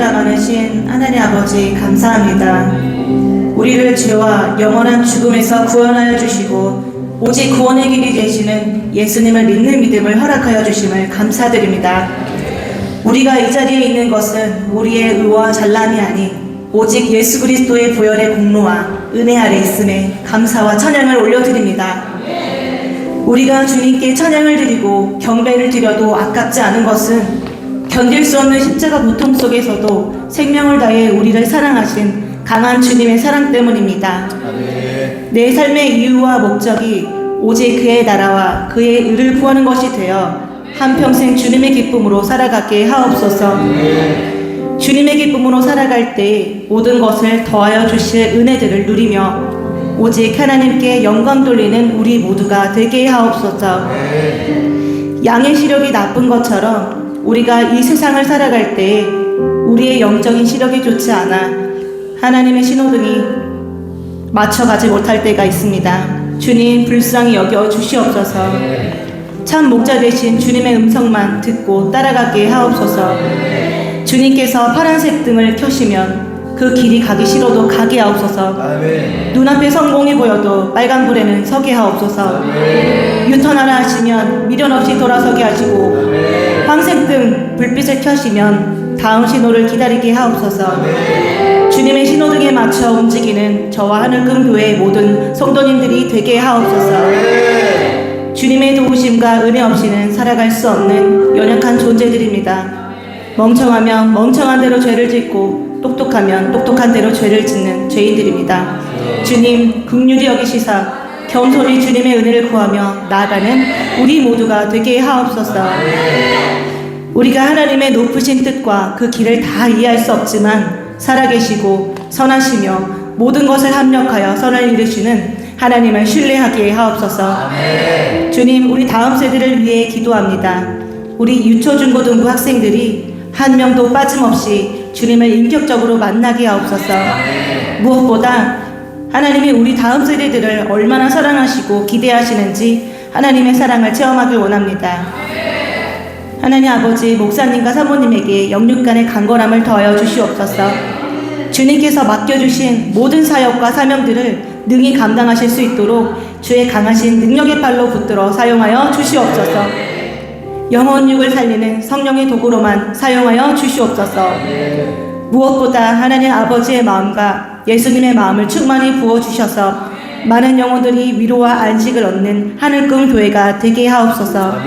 은혜가 많으신 하나님 아버지 감사합니다. 우리를 죄와 영원한 죽음에서 구원하여 주시고 오직 구원의 길이 되시는 예수님을 믿는 믿음을 허락하여 주심을 감사드립니다. 우리가 이 자리에 있는 것은 우리의 의와 잘남이 아닌 오직 예수 그리스도의 보혈의 공로와 은혜 아래 있음에 감사와 찬양을 올려드립니다. 우리가 주님께 찬양을 드리고 경배를 드려도 아깝지 않은 것은 견딜 수 없는 십자가 고통 속에서도 생명을 다해 우리를 사랑하신 강한 주님의 사랑 때문입니다. 내 삶의 이유와 목적이 오직 그의 나라와 그의 의를 구하는 것이 되어 한평생 주님의 기쁨으로 살아가게 하옵소서. 주님의 기쁨으로 살아갈 때 모든 것을 더하여 주실 은혜들을 누리며 오직 하나님께 영광 돌리는 우리 모두가 되게 하옵소서. 양의 시력이 나쁜 것처럼 우리가 이 세상을 살아갈 때 우리의 영적인 시력이 좋지 않아 하나님의 신호등이 맞춰가지 못할 때가 있습니다. 주님 불쌍히 여겨 주시옵소서. 참 목자 되신 주님의 음성만 듣고 따라가게 하옵소서. 주님께서 파란색 등을 켜시면 그 길이 가기 싫어도 가게 하옵소서. 눈앞에 성공이 보여도 빨간불에는 서게 하옵소서. 유턴하라 하시면 미련 없이 돌아서게 하시고 황색등 불빛을 켜시면 다음 신호를 기다리게 하옵소서. 주님의 신호등에 맞춰 움직이는 저와 하늘금 교회의 모든 성도님들이 되게 하옵소서. 주님의 도우심과 은혜 없이는 살아갈 수 없는 연약한 존재들입니다. 멍청하면 멍청한 대로 죄를 짓고 똑똑하면 똑똑한 대로 죄를 짓는 죄인들입니다. 주님 긍휼히 여기시사 겸손히 주님의 은혜를 구하며 나아가는 우리 모두가 되게 하옵소서. 우리가 하나님의 높으신 뜻과 그 길을 다 이해할 수 없지만 살아계시고 선하시며 모든 것을 합력하여 선을 이루시는 하나님을 신뢰하게 하옵소서. 주님 우리 다음 세대를 위해 기도합니다. 우리 유초중고등부 학생들이 한 명도 빠짐없이 주님을 인격적으로 만나게 하옵소서. 무엇보다 하나님이 우리 다음 세대들을 얼마나 사랑하시고 기대하시는지 하나님의 사랑을 체험하길 원합니다. 하나님 아버지 목사님과 사모님에게 영육간의 강건함을 더하여 주시옵소서. 주님께서 맡겨주신 모든 사역과 사명들을 능히 감당하실 수 있도록 주의 강하신 능력의 팔로 붙들어 사용하여 주시옵소서. 영혼육을 살리는 성령의 도구로만 사용하여 주시옵소서. 무엇보다 하나님 아버지의 마음과 예수님의 마음을 충만히 부어주셔서 많은 영혼들이 위로와 안식을 얻는 하늘금 교회가 되게 하옵소서.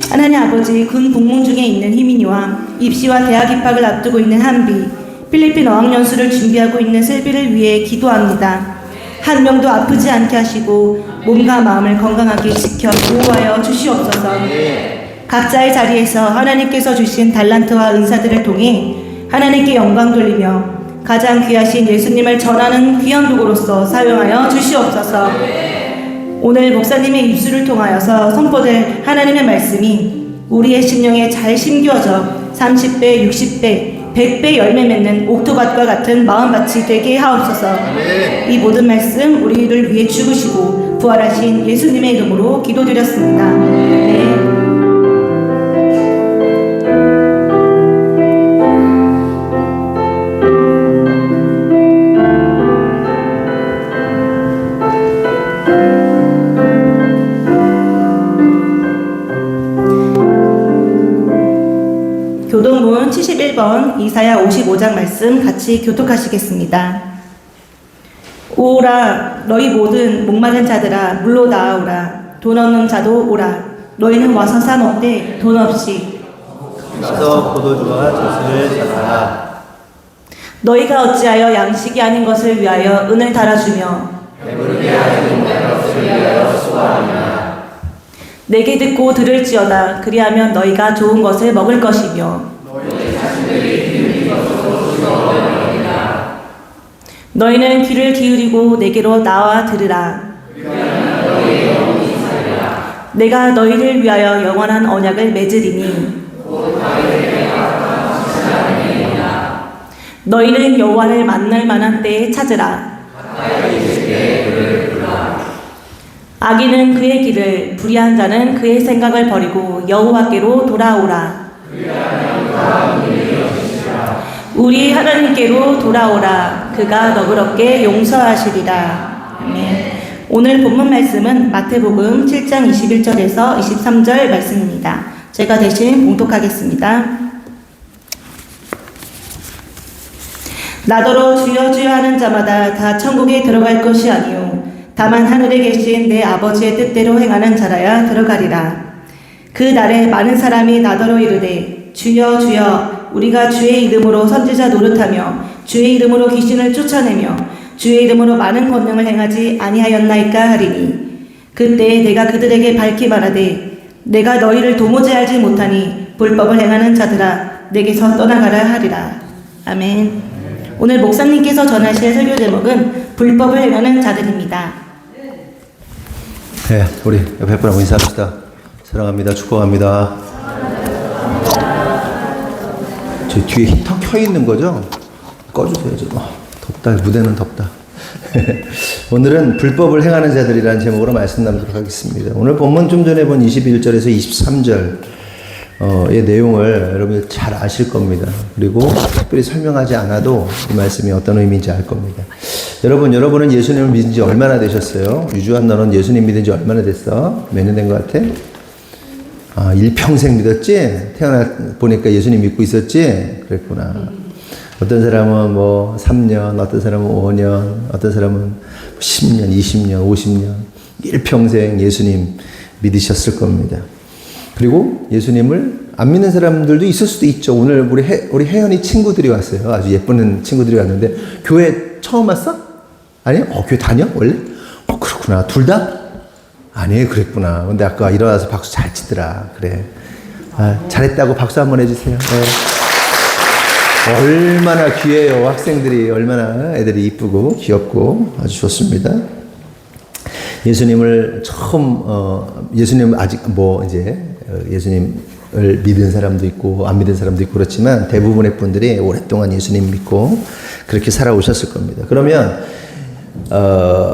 하나님 아버지 군 복무 중에 있는 희민이와 입시와 대학 입학을 앞두고 있는 한비, 필리핀 어학연수를 준비하고 있는 슬비를 위해 기도합니다. 한 명도 아프지 않게 하시고 몸과 마음을 건강하게 지켜 보호하여 주시옵소서. 각자의 자리에서 하나님께서 주신 달란트와 은사들을 통해 하나님께 영광 돌리며 가장 귀하신 예수님을 전하는 귀한 도구로서 사용하여 주시옵소서. 오늘 목사님의 입술을 통하여서 선포될 하나님의 말씀이 우리의 심령에 잘 심겨져 30배, 60배, 100배 열매 맺는 옥토밭과 같은 마음밭이 되게 하옵소서. 이 모든 말씀 우리를 위해 죽으시고 부활하신 예수님의 이름으로 기도드렸습니다. 네. 교동문 71번 이사야 55장 말씀 같이 교독하시겠습니다. 오라 너희 모든 목마른 자들아 물로 나아오라. 돈 없는 자도 오라. 너희는 와서 사 먹되 돈 없이 와서 포도주와 젖을 사라. 너희가 어찌하여 양식이 아닌 것을 위하여 은을 달아주며 배부르게 하는 것을 위하여 수고하냐. 내게 듣고 들을지어다. 그리하면 너희가 좋은 것을 먹을 것이며 너희는 귀를 기울이고 내게로 나와 들으라. 내가 너희를 위하여 영원한 언약을 맺으리니 너희는 여호와를 만날 만한 때에 찾으라. 악인은 그의 길을, 불의한 자는 그의 생각을 버리고 여호와께로 돌아오라. 우리 하나님께로 돌아오라. 그가 너그럽게 용서하시리라. 아멘. 오늘 본문 말씀은 마태복음 7장 21절에서 23절 말씀입니다. 제가 대신 봉독하겠습니다. 나더러 주여 주여 하는 자마다 다 천국에 들어갈 것이 아니요 다만 하늘에 계신 내 아버지의 뜻대로 행하는 자라야 들어가리라. 그 날에 많은 사람이 나더러 이르되 주여 주여 우리가 주의 이름으로 선지자 노릇하며 주의 이름으로 귀신을 쫓아내며 주의 이름으로 많은 권능을 행하지 아니하였나이까 하리니 그때 내가 그들에게 밝히 말하되 내가 너희를 도무지 알지 못하니 불법을 행하는 자들아 내게서 떠나가라 하리라. 아멘. 오늘 목사님께서 전하실 설교 제목은 불법을 행하는 자들입니다. 네, 우리 옆에 분하고 인사합시다. 사랑합니다. 축복합니다. 저 뒤에 히터 켜 있는 거죠? 꺼주세요. 좀. 덥다. 무대는 덥다. 오늘은 불법을 행하는 자들이라는 제목으로 말씀 나누도록 하겠습니다. 오늘 본문 좀 전에 본 21절에서 23절의 내용을 여러분들 잘 아실 겁니다. 그리고 특별히 설명하지 않아도 이 말씀이 어떤 의미인지 알 겁니다. 여러분은 예수님을 믿은 지 얼마나 되셨어요? 유주한 너는 예수님 믿은 지 얼마나 됐어? 몇 년 된 것 같아? 일평생 믿었지? 태어나 보니까 예수님 믿고 있었지? 그랬구나. 어떤 사람은 뭐 3년, 어떤 사람은 5년, 어떤 사람은 10년, 20년, 50년, 일평생 예수님 믿으셨을 겁니다. 그리고 예수님을 안 믿는 사람들도 있을 수도 있죠. 오늘 우리 혜연이 친구들이 왔어요. 아주 예쁜 친구들이 왔는데, 교회 처음 왔어? 아니요? 교회 다녀? 원래? 그렇구나. 둘 다? 아니, 그랬구나. 근데 아까 일어나서 박수 잘 치더라. 그래. 잘했다고 박수 한번 해주세요. 네. 얼마나 귀해요. 학생들이 얼마나 애들이 이쁘고 귀엽고 아주 좋습니다. 예수님을 처음 예수님 아직 예수님을 믿은 사람도 있고 안 믿은 사람도 있고 그렇지만 대부분의 분들이 오랫동안 예수님 믿고 그렇게 살아오셨을 겁니다. 그러면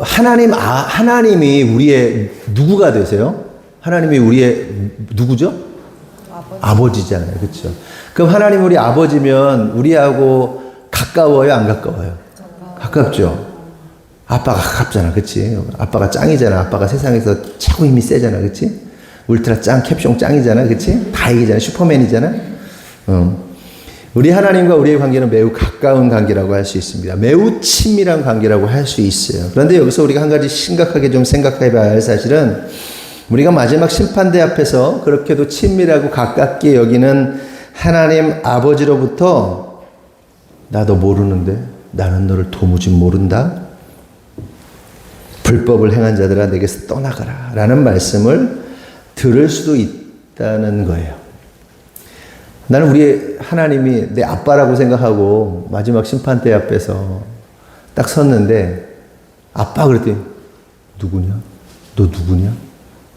하나님이 우리의 누구가 되세요? 하나님이 우리의 누구죠? 아버지잖아요. 그렇죠? 그럼 하나님 우리 아버지면 우리하고 가까워요, 안 가까워요? 가깝죠. 아빠가 가깝잖아. 그치? 아빠가 짱이잖아. 아빠가 세상에서 최고 힘이 세잖아. 그치? 울트라 짱, 캡숑 짱이잖아. 그치? 다 이기잖아. 슈퍼맨이잖아. 우리 하나님과 우리의 관계는 매우 가까운 관계라고 할 수 있습니다. 매우 친밀한 관계라고 할 수 있어요. 그런데 여기서 우리가 한 가지 심각하게 좀 생각해 봐야 할 사실은 우리가 마지막 심판대 앞에서 그렇게도 친밀하고 가깝게 여기는 하나님 아버지로부터 나 너 모르는데 나는 너를 도무지 모른다. 불법을 행한 자들아 내게서 떠나가라 라는 말씀을 들을 수도 있다는 거예요. 나는 우리 하나님이 내 아빠라고 생각하고 마지막 심판대 앞에서 딱 섰는데 아빠 그랬더니 누구냐? 너 누구냐?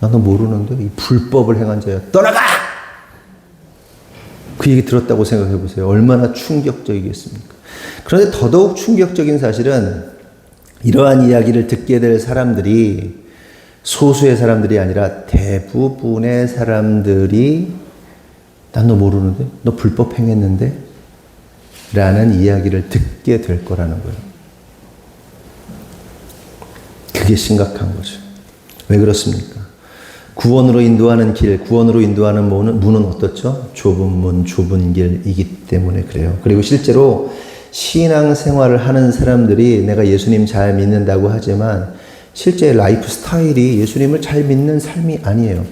나 너 모르는데 이 불법을 행한 자야. 떠나가! 그 얘기 들었다고 생각해 보세요. 얼마나 충격적이겠습니까? 그런데 더더욱 충격적인 사실은 이러한 이야기를 듣게 될 사람들이 소수의 사람들이 아니라 대부분의 사람들이 난 너 모르는데? 너 불법 행했는데? 라는 이야기를 듣게 될 거라는 거예요. 그게 심각한 거죠. 왜 그렇습니까? 구원으로 인도하는 길, 구원으로 인도하는 문은 어떻죠? 좁은 문, 좁은 길이기 때문에 그래요. 그리고 실제로 신앙생활을 하는 사람들이 내가 예수님 잘 믿는다고 하지만 실제 라이프 스타일이 예수님을 잘 믿는 삶이 아니에요.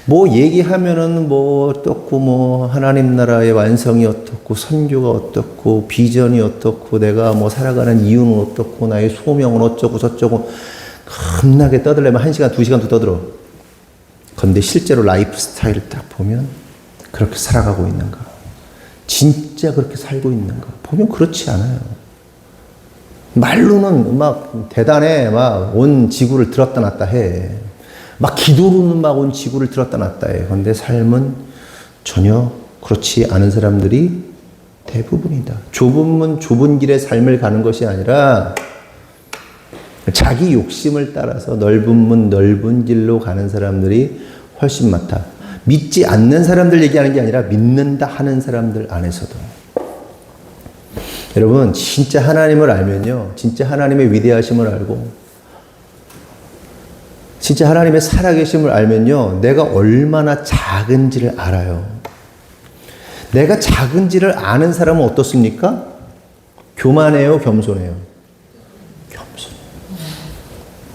뭐 얘기하면은 뭐 어떻고 뭐 하나님 나라의 완성이 어떻고 선교가 어떻고 비전이 어떻고 내가 뭐 살아가는 이유는 어떻고 나의 소명은 어쩌고 저쩌고 겁나게 떠들려면 1시간 2시간도 떠들어. 그런데 실제로 라이프 스타일을 딱 보면 그렇게 살아가고 있는가? 진짜 그렇게 살고 있는가? 보면 그렇지 않아요. 말로는 막 대단해. 막 온 지구를 들었다 놨다 해. 막 기도로는 막 온 지구를 들었다 놨다 해. 그런데 삶은 전혀 그렇지 않은 사람들이 대부분이다. 좁은 문, 좁은 길의 삶을 가는 것이 아니라 자기 욕심을 따라서 넓은 문, 넓은 길로 가는 사람들이 훨씬 많다. 믿지 않는 사람들 얘기하는 게 아니라 믿는다 하는 사람들 안에서도. 여러분, 진짜 하나님을 알면요. 진짜 하나님의 위대하심을 알고, 진짜 하나님의 살아계심을 알면요. 내가 얼마나 작은지를 알아요. 내가 작은지를 아는 사람은 어떻습니까? 교만해요, 겸손해요? 겸손.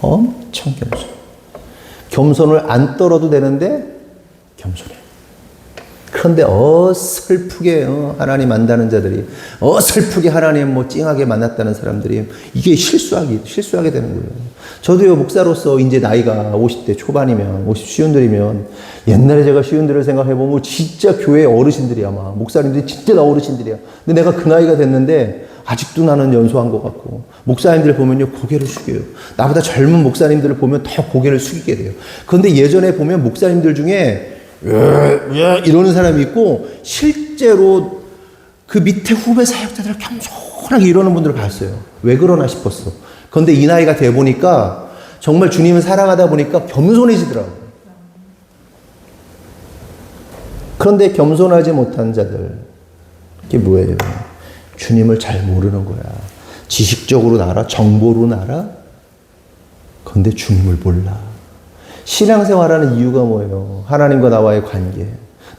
엄청 겸손. 겸손을 안 떨어도 되는데 겸손해. 그런데 어설프게 하나님 안다는 자들이, 어설프게 하나님 뭐 찡하게 만났다는 사람들이 이게 실수하게 되는 거예요. 저도요, 목사로서 이제 나이가 50대 초반이면, 50 쉬운들이면, 옛날에 제가 쉬운들을 생각해보면 진짜 교회 어르신들이야, 막. 목사님들이 진짜 나 어르신들이야. 근데 내가 그 나이가 됐는데 아직도 나는 연소한 것 같고, 목사님들 보면요, 고개를 숙여요. 나보다 젊은 목사님들을 보면 더 고개를 숙이게 돼요. 그런데 예전에 보면 목사님들 중에 이러는 사람이 있고, 실제로 그 밑에 후배 사역자들을 겸손하게 이러는 분들을 봤어요. 왜 그러나 싶었어. 그런데 이 나이가 돼 보니까 정말 주님을 사랑하다 보니까 겸손해지더라고요. 그런데 겸손하지 못한 자들, 이게 뭐예요? 주님을 잘 모르는 거야. 지식적으로는 알아, 정보로는 알아. 그런데 주님을 몰라. 신앙생활하는 이유가 뭐예요? 하나님과 나와의 관계.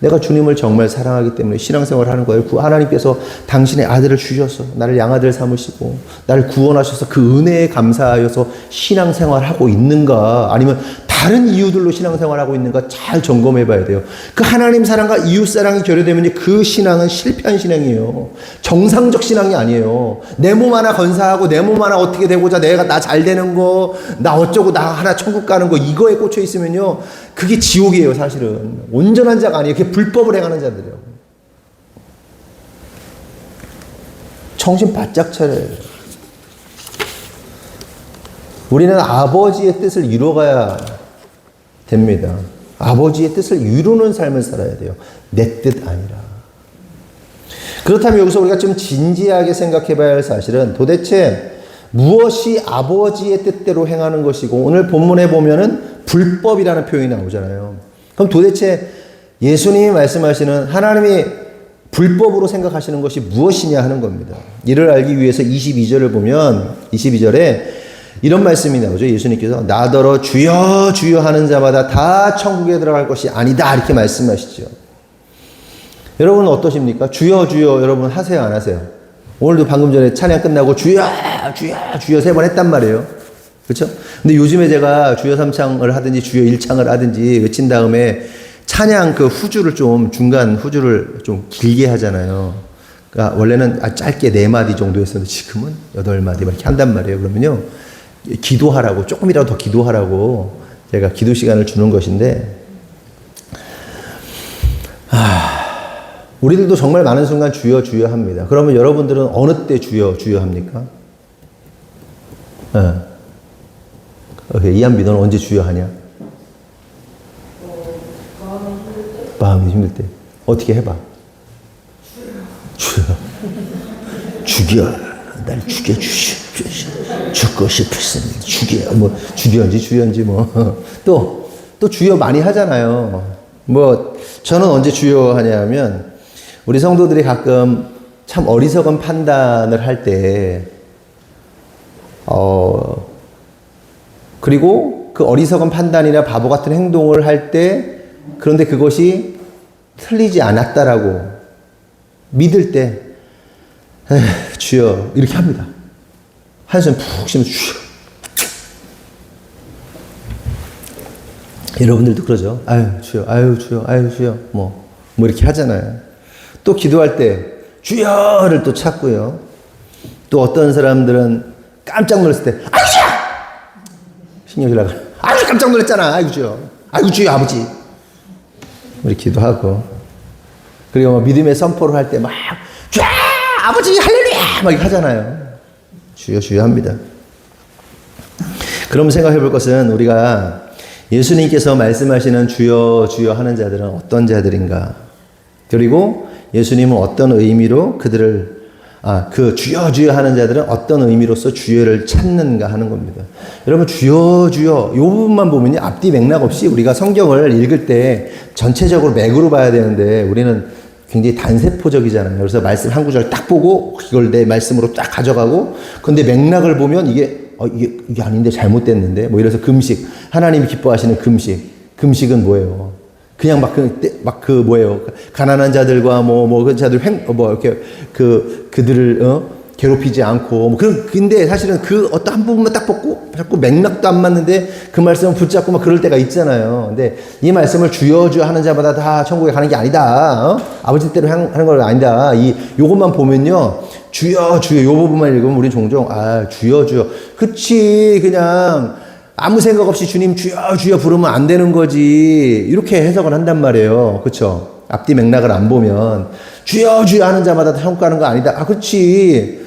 내가 주님을 정말 사랑하기 때문에 신앙생활을 하는 거예요. 하나님께서 당신의 아들을 주셔서 나를 양아들 삼으시고 나를 구원하셔서 그 은혜에 감사하여서 신앙생활하고 있는가, 아니면 다른 이유들로 신앙생활하고 있는가 잘 점검해 봐야 돼요. 그 하나님 사랑과 이웃 사랑이 결여되면 그 신앙은 실패한 신앙이에요. 정상적 신앙이 아니에요. 내 몸 하나 건사하고 내 몸 하나 어떻게 되고자 내가 나 잘 되는 거, 나 어쩌고 나 하나 천국 가는 거, 이거에 꽂혀 있으면요, 그게 지옥이에요. 사실은 온전한 자가 아니에요. 그게 불법을 행하는 자들이에요. 정신 바짝 차려요. 우리는 아버지의 뜻을 이루어가야 됩니다. 아버지의 뜻을 이루는 삶을 살아야 돼요. 내 뜻 아니라. 그렇다면 여기서 우리가 좀 진지하게 생각해 봐야 할 사실은 도대체 무엇이 아버지의 뜻대로 행하는 것이고, 오늘 본문에 보면은 불법이라는 표현이 나오잖아요. 그럼 도대체 예수님이 말씀하시는 하나님이 불법으로 생각하시는 것이 무엇이냐 하는 겁니다. 이를 알기 위해서 22절을 보면 22절에 이런 말씀이 나오죠. 예수님께서 나더러 주여 주여 하는 자마다 다 천국에 들어갈 것이 아니다, 이렇게 말씀하시죠. 여러분 어떠십니까? 주여 주여 여러분 하세요, 안 하세요? 오늘도 방금 전에 찬양 끝나고 주여 주여 주여 3번 했단 말이에요. 그렇죠? 근데 요즘에 제가 주여 3창을 하든지 주여 1창을 하든지 외친 다음에 찬양 그 후주를 좀, 중간 후주를 좀 길게 하잖아요. 그러니까 원래는 짧게 4마디 정도 했었는데 지금은 8마디 이렇게 한단 말이에요. 그러면요, 기도하라고, 조금이라도 더 기도하라고 제가 기도 시간을 주는 것인데, 우리들도 정말 많은 순간 주여 주여 합니다. 그러면 여러분들은 어느 때 주여 주여 합니까? 이한비, 너는 언제 주여 하냐? 마음이 힘들 때. 어떻게 해봐? 주여, 죽여, 날 죽여주시오. 죽고 싶으시니 죽여. 뭐 주여인지 뭐. 또 주여 많이 하잖아요. 뭐 저는 언제 주여 하냐면, 우리 성도들이 가끔 참 어리석은 판단을 할 때, 그리고 그 어리석은 판단이나 바보 같은 행동을 할 때, 그런데 그것이 틀리지 않았다라고 믿을 때, 주여, 이렇게 합니다. 한숨 푹 쉬면서 주여. 여러분들도 그러죠. 아유 주여, 아유 주여, 아유 주여, 뭐 이렇게 하잖아요. 또 기도할 때 주여를 또 찾고요. 또 어떤 사람들은 깜짝 놀랐을 때 아이고 주여! 신경이 나가. 아이고 깜짝 놀랐잖아. 아이고 주여, 아이고 주여 아버지. 우리 기도하고, 그리고 뭐 믿음의 선포를 할 때 막 주여 아버지 할렐루야 막 이렇게 하잖아요. 주여 주여 합니다. 그럼 생각해 볼 것은, 우리가 예수님께서 말씀하시는 주여 주여 하는 자들은 어떤 자들인가, 그리고 예수님은 어떤 의미로 그들을, 그 주여 주여 하는 자들은 어떤 의미로서 주여를 찾는가 하는 겁니다. 여러분 주여 주여 이 부분만 보면요, 앞뒤 맥락 없이 우리가 성경을 읽을 때 전체적으로 맥으로 봐야 되는데, 우리는 굉장히 단세포적이잖아요. 그래서 말씀 한 구절 딱 보고 이걸 내 말씀으로 딱 가져가고, 근데 맥락을 보면 이게 아닌데 잘못됐는데 뭐 이래서 금식, 하나님이 기뻐하시는 금식은 뭐예요? 그냥 뭐예요? 가난한 자들과 그 자들 이렇게 그들을 괴롭히지 않고 근데 사실은 그 어떤 한 부분만 딱 보고 자꾸 맥락도 안 맞는데 그 말씀을 붙잡고 막 그럴 때가 있잖아요. 근데 이 말씀을 주여 하는 자마다 다 천국에 가는 게 아니다. 아버지 뜻대로 하는 건 아니다. 요것만 보면요. 주여 요 부분만 읽으면 우린 종종 주여 그치, 그냥 아무 생각 없이 주님 주여 부르면 안 되는 거지, 이렇게 해석을 한단 말이에요. 그쵸? 앞뒤 맥락을 안 보면 주여 하는 자마다 다 천국 가는 거 아니다. 그렇지.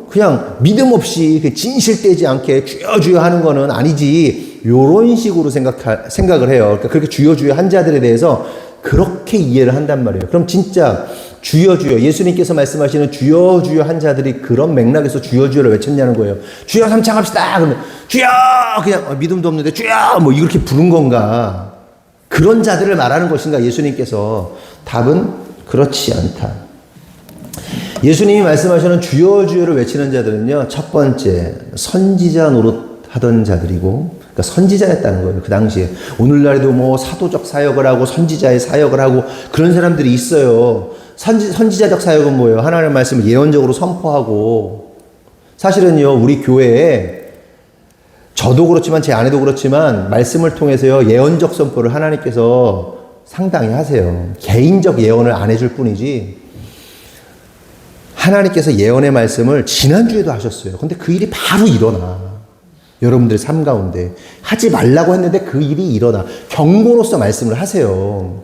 그냥 믿음 없이 진실되지 않게 주여 하는 거는 아니지, 요런 식으로 생각을 해요. 그러니까 그렇게 주여 한 자들에 대해서 그렇게 이해를 한단 말이에요. 그럼 진짜 주여 예수님께서 말씀하시는 주여 한 자들이 그런 맥락에서 주여를 외쳤냐는 거예요. 주여 삼창합시다 그러면 주여, 그냥 믿음도 없는데 주여 뭐 이렇게 부른 건가? 그런 자들을 말하는 것인가? 예수님께서 답은 그렇지 않다. 예수님이 말씀하시는 주여를 외치는 자들은요, 첫 번째 선지자 노릇하던 자들이고, 그러니까 선지자였다는 거예요. 그 당시에. 오늘날에도 뭐 사도적 사역을 하고 선지자의 사역을 하고 그런 사람들이 있어요. 선지자적 사역은 뭐예요? 하나님의 말씀을 예언적으로 선포하고, 사실은요, 우리 교회에 저도 그렇지만 제 아내도 그렇지만 말씀을 통해서요, 예언적 선포를 하나님께서 상당히 하세요. 개인적 예언을 안 해줄 뿐이지, 하나님께서 예언의 말씀을 지난주에도 하셨어요. 근데 그 일이 바로 일어나. 여러분들의 삶 가운데. 하지 말라고 했는데 그 일이 일어나. 경고로서 말씀을 하세요.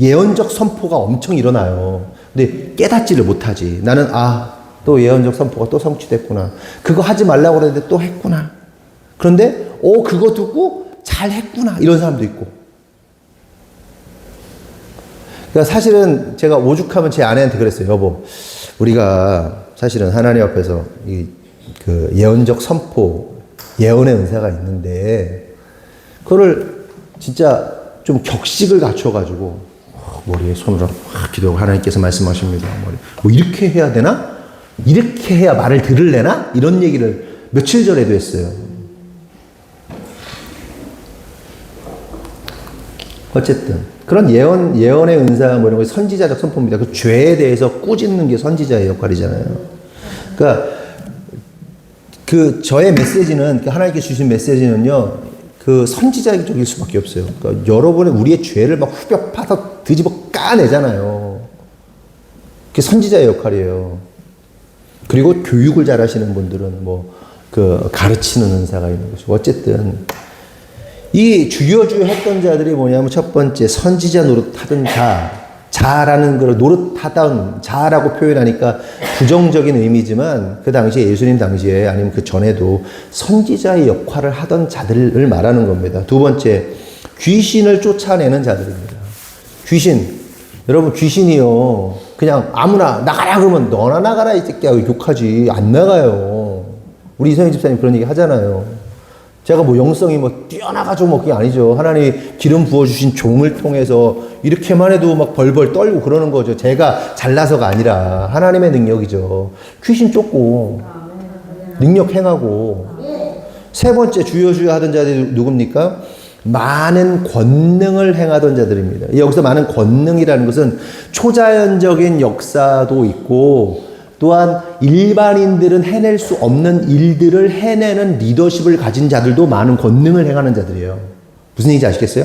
예언적 선포가 엄청 일어나요. 근데 깨닫지를 못하지. 나는 또 예언적 선포가 또 성취됐구나. 그거 하지 말라고 그랬는데 또 했구나. 그런데 그거 듣고 잘 했구나. 이런 사람도 있고. 그러니까 사실은 제가 오죽하면 제 아내한테 그랬어요. 여보, 우리가 사실은 하나님 앞에서 그 예언적 선포, 예언의 은사가 있는데, 그거를 진짜 좀 격식을 갖춰가지고, 머리에 손으로 기도하고 하나님께서 말씀하십니다. 뭐 이렇게 해야 되나? 이렇게 해야 말을 들을래나? 이런 얘기를 며칠 전에도 했어요. 어쨌든. 그런 예언의 은사, 이런 거 선지자적 선포입니다. 그 죄에 대해서 꾸짖는 게 선지자의 역할이잖아요. 그러니까, 저의 메시지는, 하나님께 주신 메시지는요, 선지자적일 수밖에 없어요. 그러니까 여러분의 우리의 죄를 막 후벼 파서 뒤집어 까내잖아요. 그게 선지자의 역할이에요. 그리고 교육을 잘 하시는 분들은 가르치는 은사가 있는 것이고, 어쨌든, 이 주여 했던 자들이 뭐냐면, 첫 번째 선지자 노릇하던 자라는 걸 노릇하던 자라고 표현하니까 부정적인 의미지만, 그 당시에 예수님 당시에 아니면 그 전에도 선지자의 역할을 하던 자들을 말하는 겁니다. 두 번째, 귀신을 쫓아내는 자들입니다. 여러분, 귀신이요, 그냥 아무나 나가라 그러면 너나 나가라 이 새끼야 욕하지, 안 나가요. 우리 이성희 집사님 그런 얘기 하잖아요. 제가 영성이 뛰어나가지고 그게 아니죠. 하나님이 기름 부어주신 종을 통해서 이렇게만 해도 막 벌벌 떨고 그러는 거죠. 제가 잘나서가 아니라 하나님의 능력이죠. 귀신 쫓고, 능력 행하고. 세 번째, 주여 하던 자들이 누굽니까? 많은 권능을 행하던 자들입니다. 여기서 많은 권능이라는 것은 초자연적인 역사도 있고, 또한 일반인들은 해낼 수 없는 일들을 해내는 리더십을 가진 자들도 많은 권능을 행하는 자들이에요. 무슨 얘기인지 아시겠어요?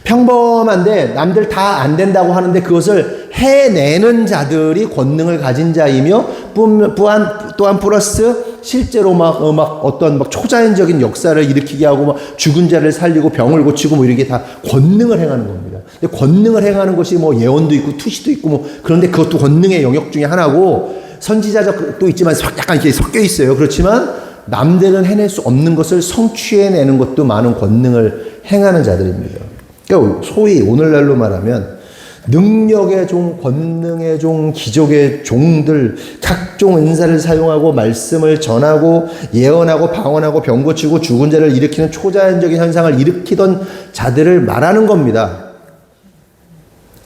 평범한데 남들 다 안 된다고 하는데 그것을 해내는 자들이 권능을 가진 자이며, 또한 플러스 실제로 어떤 초자연적인 역사를 일으키게 하고 죽은 자를 살리고 병을 고치고 이렇게 다 권능을 행하는 겁니다. 근데 권능을 행하는 것이 예언도 있고 투시도 있고 그런데 그것도 권능의 영역 중에 하나고, 선지자적도 있지만 약간 이렇게 섞여 있어요. 그렇지만 남들은 해낼 수 없는 것을 성취해내는 것도 많은 권능을 행하는 자들입니다. 그러니까 소위 오늘날로 말하면 능력의 종, 권능의 종, 기적의 종들, 각종 은사를 사용하고 말씀을 전하고 예언하고 방언하고 병 고치고 죽은 자를 일으키는 초자연적인 현상을 일으키던 자들을 말하는 겁니다.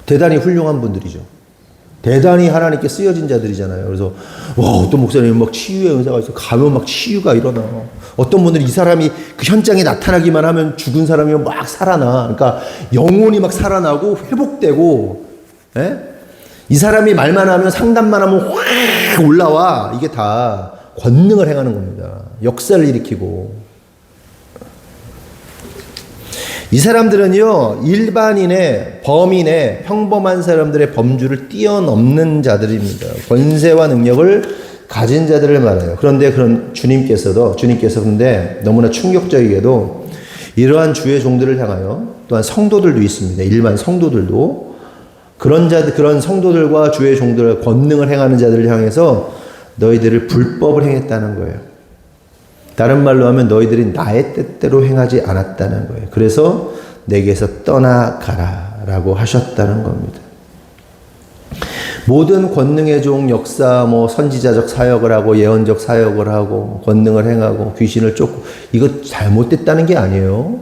대단히 훌륭한 분들이죠. 대단히 하나님께 쓰여진 자들이잖아요. 그래서 와, 어떤 목사님은 막 치유의 은사가 있어. 가면 막 치유가 일어나. 어떤 분들은 이 사람이 그 현장에 나타나기만 하면 죽은 사람이 막 살아나. 그러니까 영혼이 막 살아나고 회복되고, 예? 이 사람이 말만 하면 상담만 하면 확 올라와. 이게 다 권능을 행하는 겁니다. 역사를 일으키고. 이 사람들은요, 일반인의, 범인의, 평범한 사람들의 범주를 뛰어넘는 자들입니다. 권세와 능력을 가진 자들을 말해요. 그런데 주님께서 근데 너무나 충격적이게도 이러한 주의 종들을 향하여 또한 성도들도 있습니다. 일반 성도들도 그런 성도들과 주의 종들을 권능을 행하는 자들을 향해서 너희들을 불법을 행했다는 거예요. 다른 말로 하면 너희들이 나의 뜻대로 행하지 않았다는 거예요. 그래서 내게서 떠나가라 라고 하셨다는 겁니다. 모든 권능의 종 역사, 선지자적 사역을 하고 예언적 사역을 하고 권능을 행하고 귀신을 쫓고 이거 잘못됐다는 게 아니에요.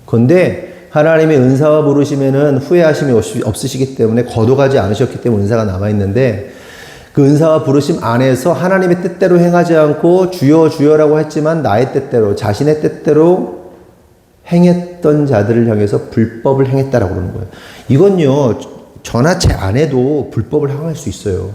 그런데 하나님의 은사와 부르심에는 후회하심이 없으시기 때문에 거둬가지 않으셨기 때문에 은사가 남아있는데 그 은사와 부르심 안에서 하나님의 뜻대로 행하지 않고 주여 주여라고 했지만 나의 뜻대로 자신의 뜻대로 행했던 자들을 향해서 불법을 행했다라고 그러는 거예요. 이건요 저나 제 아내도 불법을 행할 수 있어요.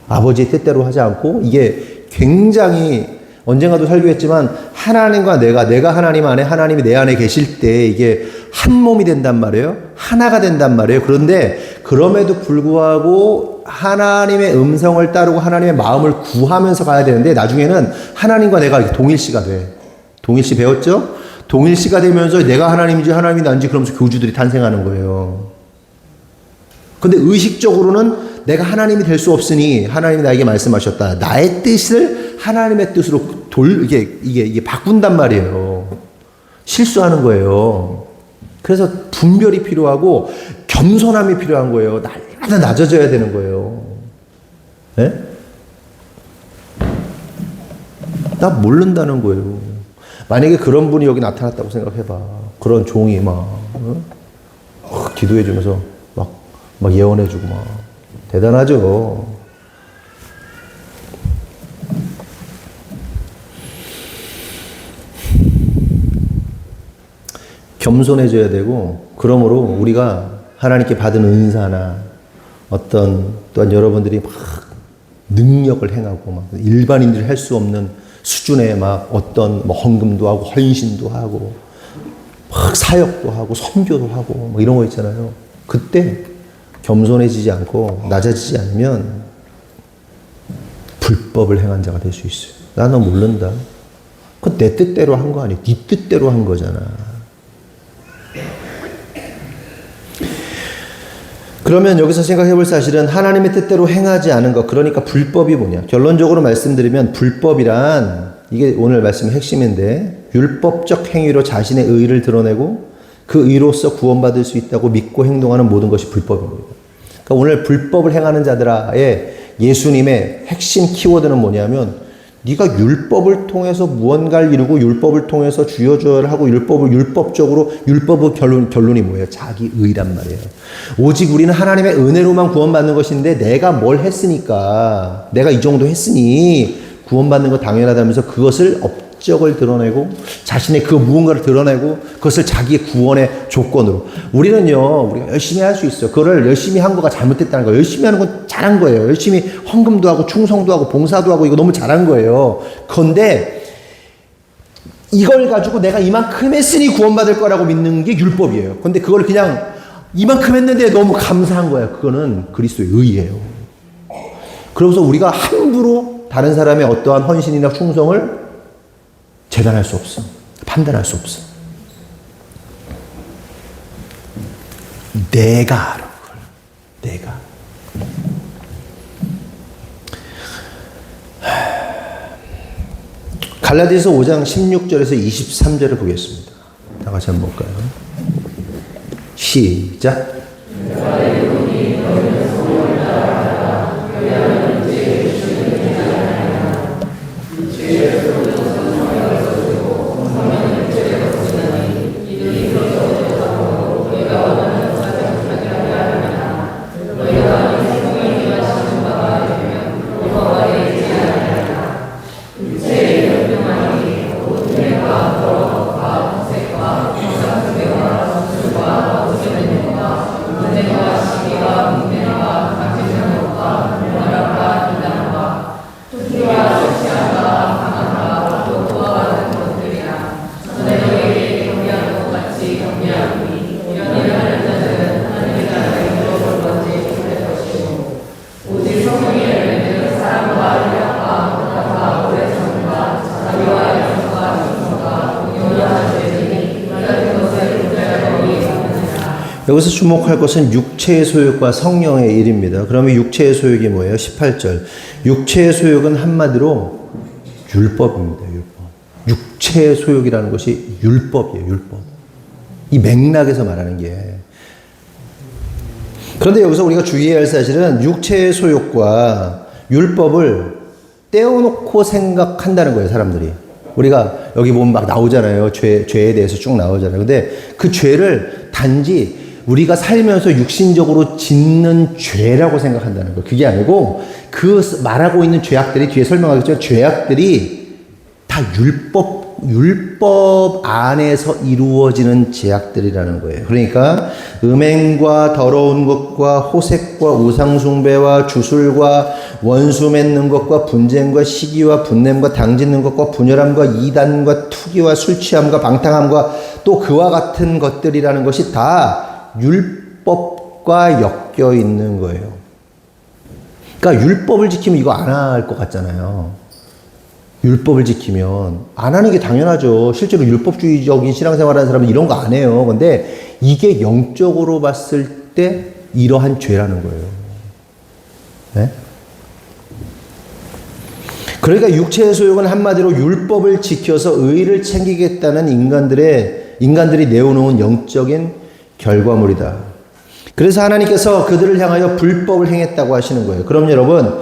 아버지의 뜻대로 하지 않고 이게 굉장히 언젠가도 설교했지만 하나님과 내가 하나님 안에 하나님이 내 안에 계실 때 이게 한 몸이 된단 말이에요. 하나가 된단 말이에요. 그런데 그럼에도 불구하고 하나님의 음성을 따르고 하나님의 마음을 구하면서 가야 되는데 나중에는 하나님과 내가 동일시가 돼. 동일시 배웠죠? 동일시가 되면서 내가 하나님인지 하나님이 난지 그러면서 교주들이 탄생하는 거예요. 근데 의식적으로는 내가 하나님이 될 수 없으니 하나님이 나에게 말씀하셨다. 나의 뜻을 하나님의 뜻으로 이게 바꾼단 말이에요. 실수하는 거예요. 그래서 분별이 필요하고 겸손함이 필요한 거예요. 날마다 낮아져야 되는 거예요. 네? 나 모른다는 거예요. 만약에 그런 분이 여기 나타났다고 생각해봐. 그런 종이 기도해주면서 막 예언해주고 대단하죠. 겸손해져야 되고 그러므로 우리가 하나님께 받은 은사나 또한 여러분들이 막 능력을 행하고 일반인들이 할 수 없는 수준의 어떤 헌금도 하고 헌신도 하고 막 사역도 하고 선교도 하고 이런 거 있잖아요. 그때 겸손해지지 않고 낮아지지 않으면 불법을 행한 자가 될 수 있어요. 나는 모른다. 그건 내 뜻대로 한 거 아니에요. 네 뜻대로 한 거잖아. 그러면 여기서 생각해 볼 사실은 하나님의 뜻대로 행하지 않은 것, 그러니까 불법이 뭐냐. 결론적으로 말씀드리면 불법이란 이게 오늘 말씀의 핵심인데 율법적 행위로 자신의 의의를 드러내고 그 의로서 구원받을 수 있다고 믿고 행동하는 모든 것이 불법입니다. 그러니까 오늘 불법을 행하는 자들의 예수님의 핵심 키워드는 뭐냐면 네가 율법을 통해서 무언가를 이루고 율법을 통해서 주여주여를 하고 율법의 결론이 뭐예요? 자기 의란 말이에요. 오직 우리는 하나님의 은혜로만 구원받는 것인데 내가 뭘 했으니까 내가 이 정도 했으니 구원받는 거 당연하다면서 그것을 업적을 드러내고 자신의 그 무언가를 드러내고 그것을 자기의 구원의 조건으로 우리가 열심히 할 수 있어요. 그거를 열심히 한 거가 잘못됐다는 거예요. 열심히 하는 건 잘한 거예요. 열심히 헌금도 하고 충성도 하고 봉사도 하고 이거 너무 잘한 거예요. 그런데 이걸 가지고 내가 이만큼 했으니 구원받을 거라고 믿는 게 율법이에요. 그런데 그걸 그냥 이만큼 했는데 너무 감사한 거예요. 그거는 그리스도의 의예요. 그러면서 우리가 함부로 다른 사람의 어떠한 헌신이나 충성을 재단할 수 없어. 판단할 수 없어. 내가 알아. 내가. 갈라디아서 5장 16절에서 23절을 보겠습니다. 다 같이 한번 볼까요? 시작. 여기서 주목할 것은 육체의 소욕과 성령의 일입니다. 그러면 육체의 소욕이 뭐예요? 18절. 육체의 소욕은 한마디로 율법입니다. 율법. 육체의 소욕이라는 것이 율법이에요. 율법. 이 맥락에서 말하는 게. 그런데 여기서 우리가 주의해야 할 사실은 육체의 소욕과 율법을 떼어놓고 생각한다는 거예요, 사람들이. 우리가 여기 보면 막 나오잖아요. 죄에 대해서 쭉 나오잖아요. 근데 그 죄를 단지 우리가 살면서 육신적으로 짓는 죄라고 생각한다는 거예요. 그게 아니고 그 말하고 있는 죄악들이 뒤에 설명하겠지만 죄악들이 다 율법 안에서 이루어지는 죄악들이라는 거예요. 그러니까 음행과 더러운 것과 호색과 우상숭배와 주술과 원수 맺는 것과 분쟁과 시기와 분냄과 당짓는 것과 분열함과 이단과 투기와 술취함과 방탕함과 또 그와 같은 것들이라는 것이 다 율법과 엮여 있는 거예요. 그러니까 율법을 지키면 이거 안 할 것 같잖아요. 율법을 지키면 안 하는 게 당연하죠. 실제로 율법주의적인 신앙생활하는 사람은 이런 거 안 해요. 근데 이게 영적으로 봤을 때 이러한 죄라는 거예요. 네? 그러니까 육체의 소욕은 한마디로 율법을 지켜서 의를 챙기겠다는 인간들이 내어놓은 영적인 결과물이다. 그래서 하나님께서 그들을 향하여 불법을 행했다고 하시는 거예요. 그럼 여러분,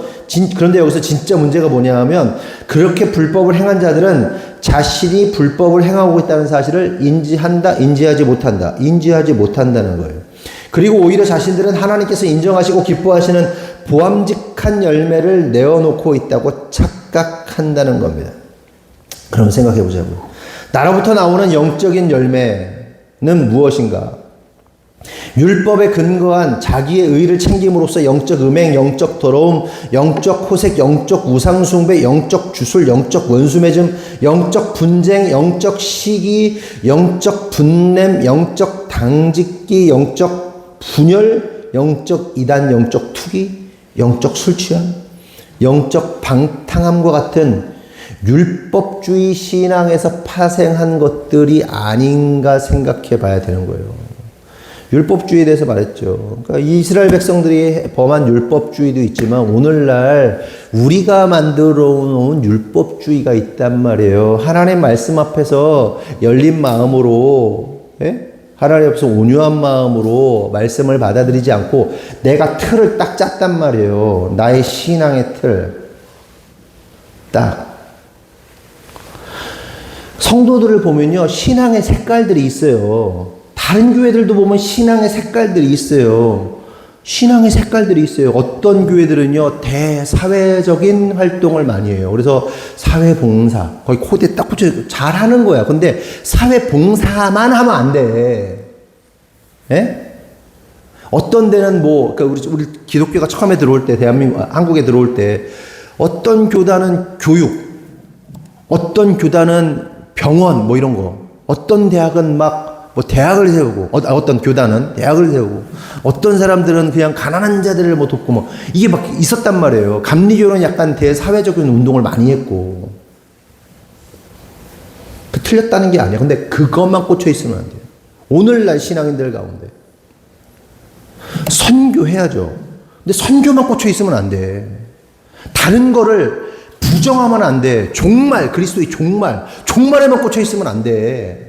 그런데 여기서 진짜 문제가 뭐냐 하면 그렇게 불법을 행한 자들은 자신이 불법을 행하고 있다는 사실을 인지하지 못한다는 거예요. 그리고 오히려 자신들은 하나님께서 인정하시고 기뻐하시는 보암직한 열매를 내어놓고 있다고 착각한다는 겁니다. 그럼 생각해 보자고요. 나로부터 나오는 영적인 열매는 무엇인가? 율법에 근거한 자기의 의를 챙김으로써 영적 음행, 영적 더러움, 영적 호색, 영적 우상숭배, 영적 주술, 영적 원수맺음, 영적 분쟁, 영적 시기, 영적 분냄, 영적 당짓기, 영적 분열, 영적 이단, 영적 투기, 영적 술취함, 영적 방탕함과 같은 율법주의 신앙에서 파생한 것들이 아닌가 생각해 봐야 되는 거예요. 율법주의에 대해서 말했죠. 그러니까 이스라엘 백성들이 범한 율법주의도 있지만 오늘날 우리가 만들어 놓은 율법주의가 있단 말이에요. 하나님 말씀 앞에서 열린 마음으로, 하나님 앞에서 온유한 마음으로 말씀을 받아들이지 않고 내가 틀을 딱 짰단 말이에요. 나의 신앙의 틀. 딱. 성도들을 보면요, 신앙의 색깔들이 있어요. 다른 교회들도 보면 신앙의 색깔들이 있어요. 신앙의 색깔들이 있어요. 어떤 교회들은요, 대사회적인 활동을 많이 해요. 그래서 사회봉사, 거의 코드에 딱 붙여 잘 하는 거야. 근데 사회봉사만 하면 안 돼. 예? 어떤 데는 그러니까 우리 기독교가 처음에 들어올 때, 한국에 들어올 때, 어떤 교단은 교육, 어떤 교단은 병원, 이런 거, 어떤 대학은 대학을 세우고, 어떤 교단은 대학을 세우고, 어떤 사람들은 그냥 가난한 자들을 돕고, 이게 막 있었단 말이에요. 감리교는 약간 대사회적인 운동을 많이 했고. 틀렸다는 게 아니야. 근데 그것만 꽂혀 있으면 안 돼요. 오늘날 신앙인들 가운데. 선교해야죠. 근데 선교만 꽂혀 있으면 안 돼. 다른 거를 부정하면 안 돼. 그리스도의 종말에만 꽂혀 있으면 안 돼.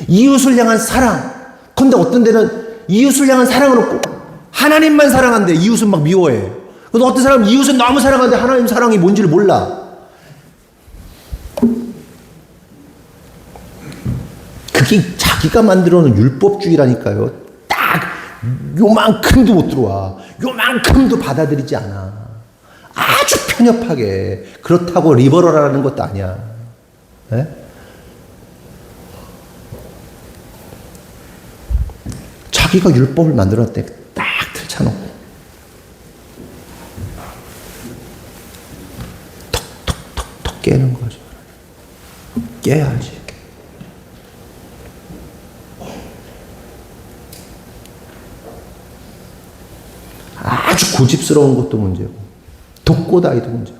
이웃을 향한 사랑. 근데 어떤 데는 이웃을 향한 사랑은 없고 하나님만 사랑한대. 이웃은 막 미워해. 그래서 어떤 사람은 이웃은 너무 사랑하는데 하나님 사랑이 뭔지를 몰라. 그게 자기가 만들어놓은 율법주의라니까요. 딱 요만큼도 못 들어와. 요만큼도 받아들이지 않아. 아주 편협하게. 그렇다고 리버럴하는 것도 아니야. 네? 자기가 율법을 만들었대. 딱 틀쳐놓고. 톡톡톡톡 깨는 거죠. 깨야지. 아주 고집스러운 것도 문제고, 독고다이도 문제고.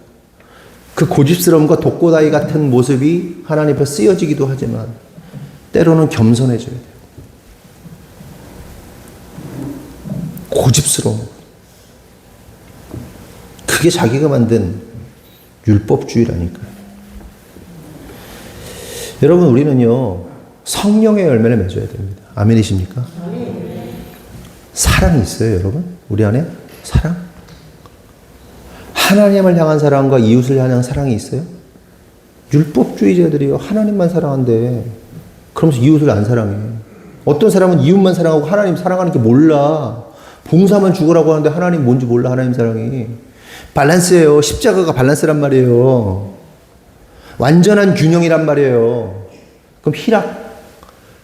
그 고집스러움과 독고다이 같은 모습이 하나님 앞에 쓰여지기도 하지만, 때로는 겸손해져야 돼요. 고집스러운 거예요. 그게 자기가 만든 율법주의라니까요. 여러분, 우리는요, 성령의 열매를 맺어야 됩니다. 아멘이십니까? 사랑이 있어요, 여러분? 우리 안에 사랑? 하나님을 향한 사랑과 이웃을 향한 사랑이 있어요? 율법주의자들이요, 하나님만 사랑한대. 그러면서 이웃을 안 사랑해. 어떤 사람은 이웃만 사랑하고 하나님 사랑하는 게 몰라. 봉사만 죽으라고 하는데 하나님 뭔지 몰라, 하나님 사랑이. 밸런스예요. 십자가가 밸런스란 말이에요. 완전한 균형이란 말이에요. 그럼 희락.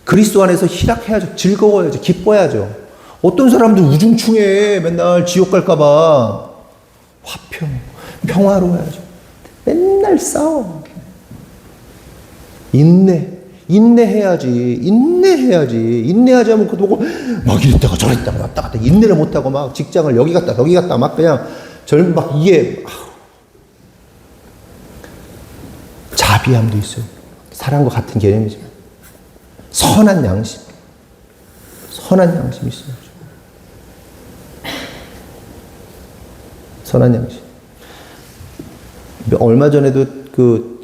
그리스도 안에서 희락해야죠. 즐거워야죠. 기뻐야죠. 어떤 사람들 우중충해. 맨날 지옥 갈까봐. 화평. 평화로워야죠. 맨날 싸워. 인내해야지. 인내하지 하면 그거 보고 막 이랬다가 저랬다가 왔다 갔다 인내를 못하고 막 직장을 여기 갔다 막 그냥 막 이게 자비함도 있어요. 사랑과 같은 개념이지만 선한 양심 있어요. 선한 양심. 얼마 전에도 그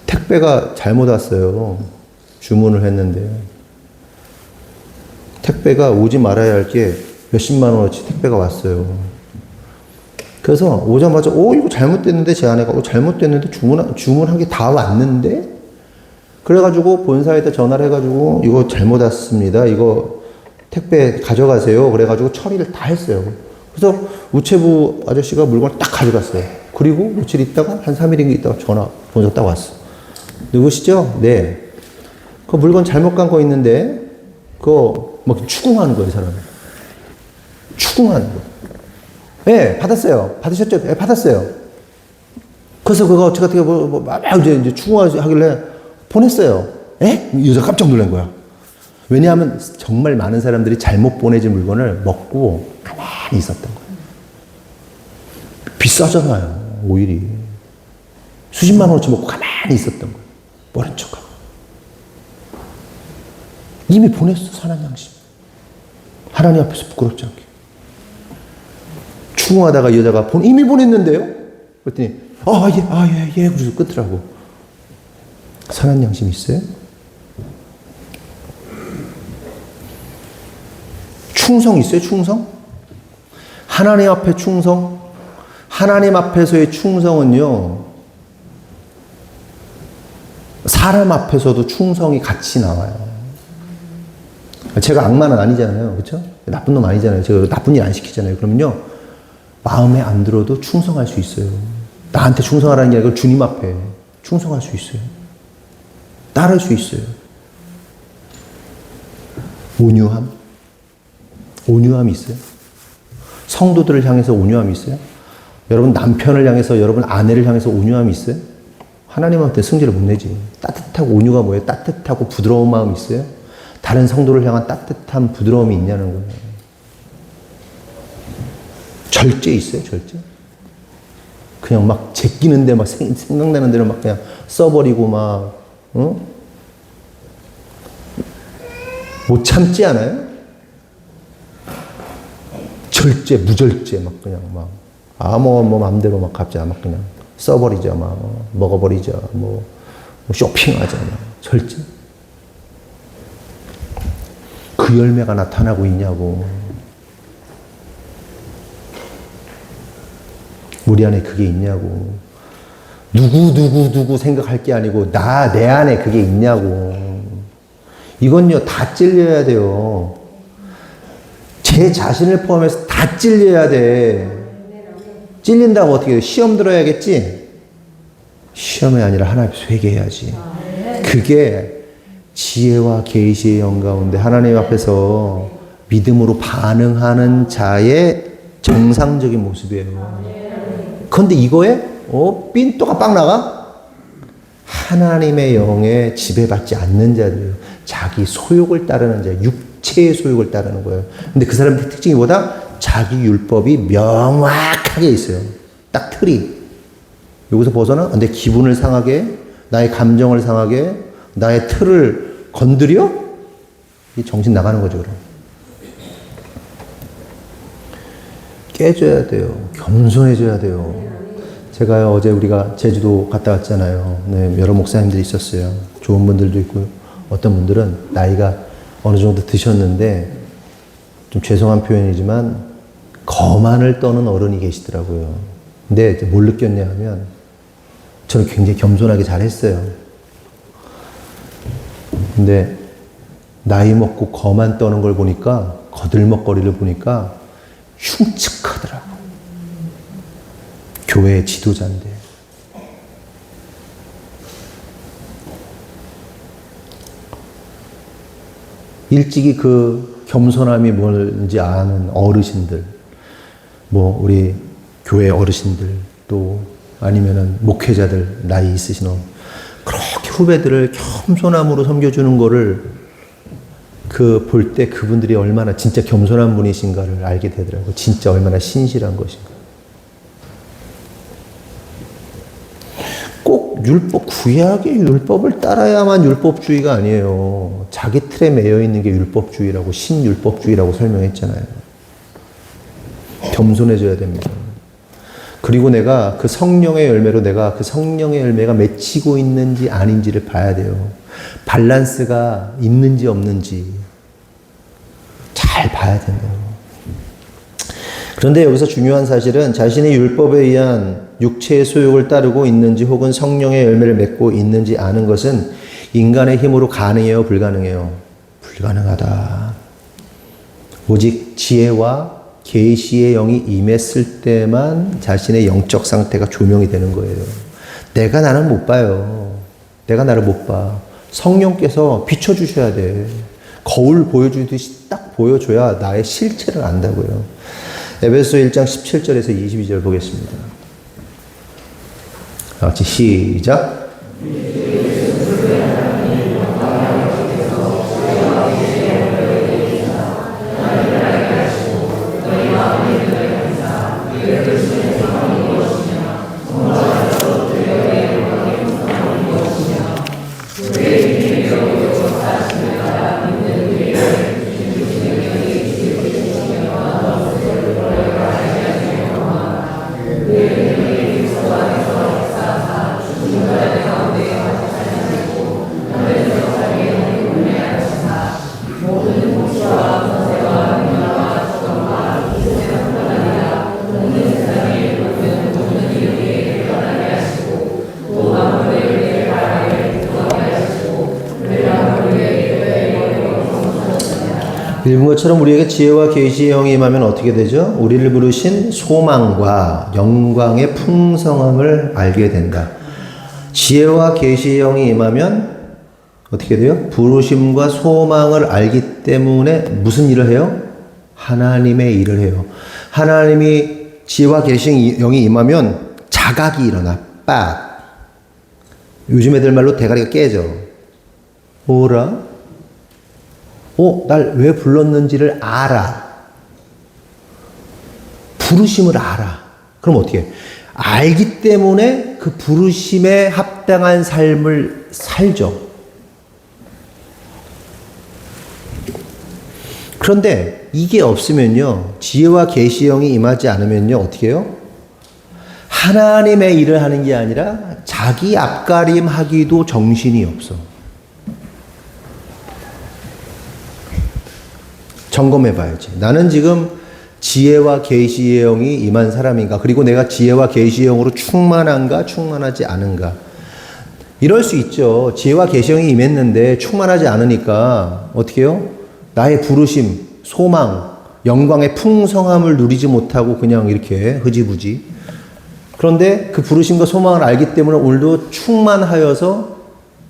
택배가 잘못 왔어요. 주문을 했는데 택배가 오지 말아야 할 게 몇십만 원어치 택배가 왔어요. 그래서 오자마자 이거 잘못됐는데, 제 아내가 잘못됐는데 주문한 게 다 왔는데, 그래가지고 본사에다 전화를 해가지고 이거 잘못 왔습니다. 이거 택배 가져가세요. 그래가지고 처리를 다 했어요. 그래서 우체부 아저씨가 물건을 딱 가져갔어요. 그리고 며칠 있다가 한 3일 있다가 본사 딱 왔어. 누구시죠? 네. 그 물건 잘못 간 거 있는데 그거 막 추궁하는 거예요, 사람이. 추궁하는 거. 네, 받았어요. 받으셨죠? 네, 받았어요. 그래서 그거 어떻게 이제 추궁하길래 보냈어요. 에? 이 여자 깜짝 놀란 거야. 왜냐하면 정말 많은 사람들이 잘못 보내진 물건을 먹고 가만히 있었던 거예요. 비싸잖아요, 오일이. 수십만 원어치 먹고 가만히 있었던 거예요. 모른 척하고. 이미 보냈어, 선한 양심. 하나님 앞에서 부끄럽지 않게. 추궁하다가 이 여자가 이미 보냈는데요? 그랬더니, 예. 그래서 끊더라고. 선한 양심 있어요? 충성 있어요, 충성? 하나님 앞에 충성? 하나님 앞에서의 충성은요, 사람 앞에서도 충성이 같이 나와요. 제가 악마는 아니잖아요. 그렇죠? 나쁜 놈 아니잖아요. 제가 나쁜 일 안 시키잖아요. 그러면요, 마음에 안 들어도 충성할 수 있어요. 나한테 충성하라는 게 아니라 주님 앞에 충성할 수 있어요. 따를 수 있어요. 온유함이 있어요. 성도들을 향해서 온유함이 있어요. 여러분 남편을 향해서, 여러분 아내를 향해서 온유함이 있어요? 하나님한테 승질을 못 내지. 따뜻하고, 온유가 뭐예요? 따뜻하고 부드러운 마음이 있어요? 다른 성도를 향한 따뜻한 부드러움이 있냐는 거예요. 절제 있어요, 절제? 그냥 막 제끼는데 막 생각나는 대로 막 그냥 써버리고 막, 못 참지 않아요? 절제, 무절제, 막 그냥 막, 뭐 맘대로 막 갑자기 막 그냥 써버리자, 막 먹어버리자, 뭐 쇼핑하자, 막 절제. 그 열매가 나타나고 있냐고. 우리 안에 그게 있냐고. 누구 생각할 게 아니고 내 안에 그게 있냐고. 이건요 다 찔려야 돼요. 제 자신을 포함해서 다 찔려야 돼. 찔린다고 어떻게 돼? 시험 들어야겠지? 시험이 아니라 하나님 앞에서 회개해야지. 그게 지혜와 계시의 영 가운데 하나님 앞에서 믿음으로 반응하는 자의 정상적인 모습이에요. 그런데 이거에 삔또가 빵 나가? 하나님의 영에 지배받지 않는 자들, 자기 소욕을 따르는 자, 육체의 소욕을 따르는 거예요. 근데 그 사람의 특징이 뭐다? 자기 율법이 명확하게 있어요. 딱 틀이. 여기서 벗어나? 내 기분을 상하게, 나의 감정을 상하게, 나의 틀을 건드려? 이 정신 나가는 거죠, 그럼. 깨져야 돼요. 겸손해져야 돼요. 제가 어제 우리가 제주도 갔다 왔잖아요. 네, 여러 목사님들이 있었어요. 좋은 분들도 있고 어떤 분들은 나이가 어느 정도 드셨는데 좀 죄송한 표현이지만 거만을 떠는 어른이 계시더라고요. 근데 이제 뭘 느꼈냐 하면 저는 굉장히 겸손하게 잘했어요. 근데 나이 먹고 거만 떠는 걸 보니까 거들먹거리를 보니까 흉측하더라고. 교회 지도자인데. 일찍이 그 겸손함이 뭔지 아는 어르신들, 뭐 우리 교회 어르신들 또 아니면은 목회자들 나이 있으신 그렇게 후배들을 겸손함으로 섬겨주는 거를 볼 때 그분들이 얼마나 진짜 겸손한 분이신가를 알게 되더라고요. 진짜 얼마나 신실한 것인가. 꼭 구약의 율법을 따라야만 율법주의가 아니에요. 자기 틀에 매여 있는 게 율법주의라고 신율법주의라고 설명했잖아요. 겸손해져야 됩니다. 그리고 내가 그 성령의 열매로 내가 그 성령의 열매가 맺히고 있는지 아닌지를 봐야 돼요. 밸런스가 있는지 없는지 잘 봐야 된다고. 그런데 여기서 중요한 사실은 자신의 율법에 의한 육체의 소욕을 따르고 있는지 혹은 성령의 열매를 맺고 있는지 아는 것은 인간의 힘으로 가능해요, 불가능해요? 불가능하다. 오직 지혜와 계시의 영이 임했을 때만 자신의 영적 상태가 조명이 되는 거예요. 내가 나는 못 봐요. 내가 나를 못 봐. 성령께서 비춰주셔야 돼. 거울 보여주듯이 딱 보여줘야 나의 실체를 안다고요. 에베소 1장 17절에서 22절 보겠습니다. 같이 시작. 읽은 것처럼 우리에게 지혜와 계시의 영이 임하면 어떻게 되죠? 우리를 부르신 소망과 영광의 풍성함을 알게 된다. 지혜와 계시의 영이 임하면 어떻게 돼요? 부르심과 소망을 알기 때문에 무슨 일을 해요? 하나님의 일을 해요. 하나님이 지혜와 계시의 영이 임하면 자각이 일어나. 빡. 요즘 애들 말로 대가리가 깨져. 뭐라? 날 왜 불렀는지를 알아. 부르심을 알아. 그럼 어떻게 해? 알기 때문에 그 부르심에 합당한 삶을 살죠. 그런데 이게 없으면요, 지혜와 계시의 영이 임하지 않으면요, 어떻게 해요? 하나님의 일을 하는 게 아니라 자기 앞가림하기도 정신이 없어. 점검해 봐야지. 나는 지금 지혜와 계시의 영이 임한 사람인가? 그리고 내가 지혜와 계시의 영으로 충만한가? 충만하지 않은가? 이럴 수 있죠. 지혜와 계시의 영이 임했는데 충만하지 않으니까 어떻게 해요? 나의 부르심, 소망, 영광의 풍성함을 누리지 못하고 그냥 이렇게 흐지부지. 그런데 그 부르심과 소망을 알기 때문에 오늘도 충만하여서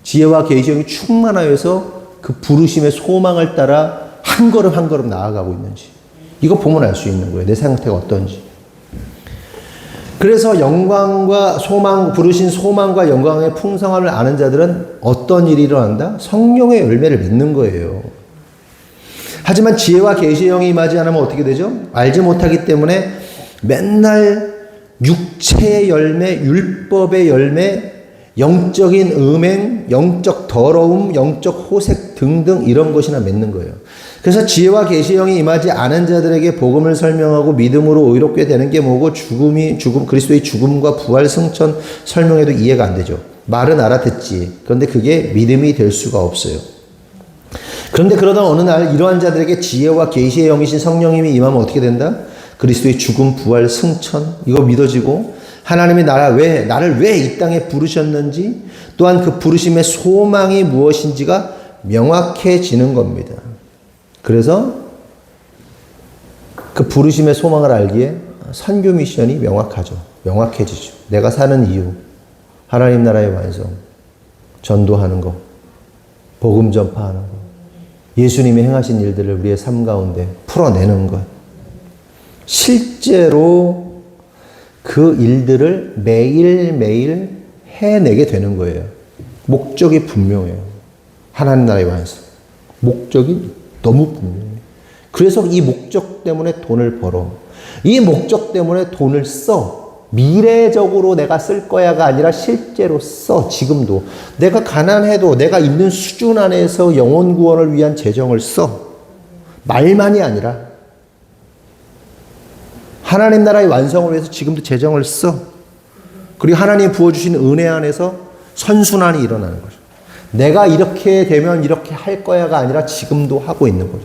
지혜와 계시의 영이 충만하여서 그 부르심의 소망을 따라 한 걸음 한 걸음 나아가고 있는지 이거 보면 알 수 있는 거예요. 내 상태가 어떤지. 그래서 영광과 소망, 부르신 소망과 영광의 풍성함을 아는 자들은 어떤 일이 일어난다? 성령의 열매를 맺는 거예요. 하지만 지혜와 계시의 영이 임하지 않으면 어떻게 되죠? 알지 못하기 때문에 맨날 육체의 열매, 율법의 열매, 영적인 음행, 영적 더러움, 영적 호색 등등 이런 것이나 맺는 거예요. 그래서 지혜와 계시의 영이 임하지 않은 자들에게 복음을 설명하고 믿음으로 의롭게 되는 게 뭐고 그리스도의 죽음과 부활 승천 설명해도 이해가 안 되죠. 말은 알아듣지. 그런데 그게 믿음이 될 수가 없어요. 그런데 그러다 어느 날 이러한 자들에게 지혜와 계시의 영이신 성령님이 임하면 어떻게 된다? 그리스도의 죽음, 부활, 승천 이거 믿어지고 하나님이 나를 왜 이 땅에 부르셨는지 또한 그 부르심의 소망이 무엇인지가 명확해지는 겁니다. 그래서 그 부르심의 소망을 알기에 선교 미션이 명확해지죠. 내가 사는 이유, 하나님 나라의 완성, 전도하는 거, 복음 전파하는 거, 예수님이 행하신 일들을 우리의 삶 가운데 풀어내는 것. 실제로 그 일들을 매일매일 해내게 되는 거예요. 목적이 분명해요. 하나님 나라의 완성. 목적이 너무 분명해요. 그래서 이 목적 때문에 돈을 벌어. 이 목적 때문에 돈을 써. 미래적으로 내가 쓸 거야가 아니라 실제로 써. 지금도. 내가 가난해도 내가 있는 수준 안에서 영혼 구원을 위한 재정을 써. 말만이 아니라 하나님 나라의 완성을 위해서 지금도 재정을 써. 그리고 하나님이 부어주신 은혜 안에서 선순환이 일어나는 거죠. 내가 이렇게 되면 이렇게 할 거야가 아니라 지금도 하고 있는 거죠.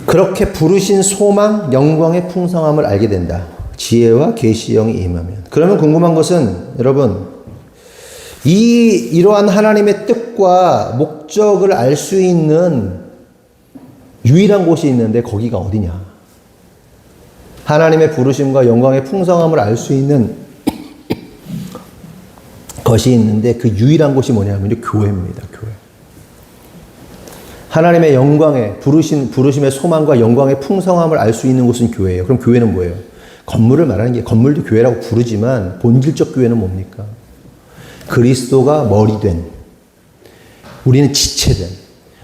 그렇게 부르신 소망, 영광의 풍성함을 알게 된다. 지혜와 계시 영이 임하면. 그러면 궁금한 것은 여러분 이러한 하나님의 뜻과 목적을 알 수 있는 유일한 곳이 있는데 거기가 어디냐? 하나님의 부르심과 영광의 풍성함을 알 수 있는 것이 있는데 그 유일한 곳이 뭐냐면요. 교회입니다. 교회. 하나님의 영광의 부르심의 소망과 영광의 풍성함을 알 수 있는 곳은 교회예요. 그럼 교회는 뭐예요? 건물을 말하는 게 건물도 교회라고 부르지만 본질적 교회는 뭡니까? 그리스도가 머리된 우리는 지체된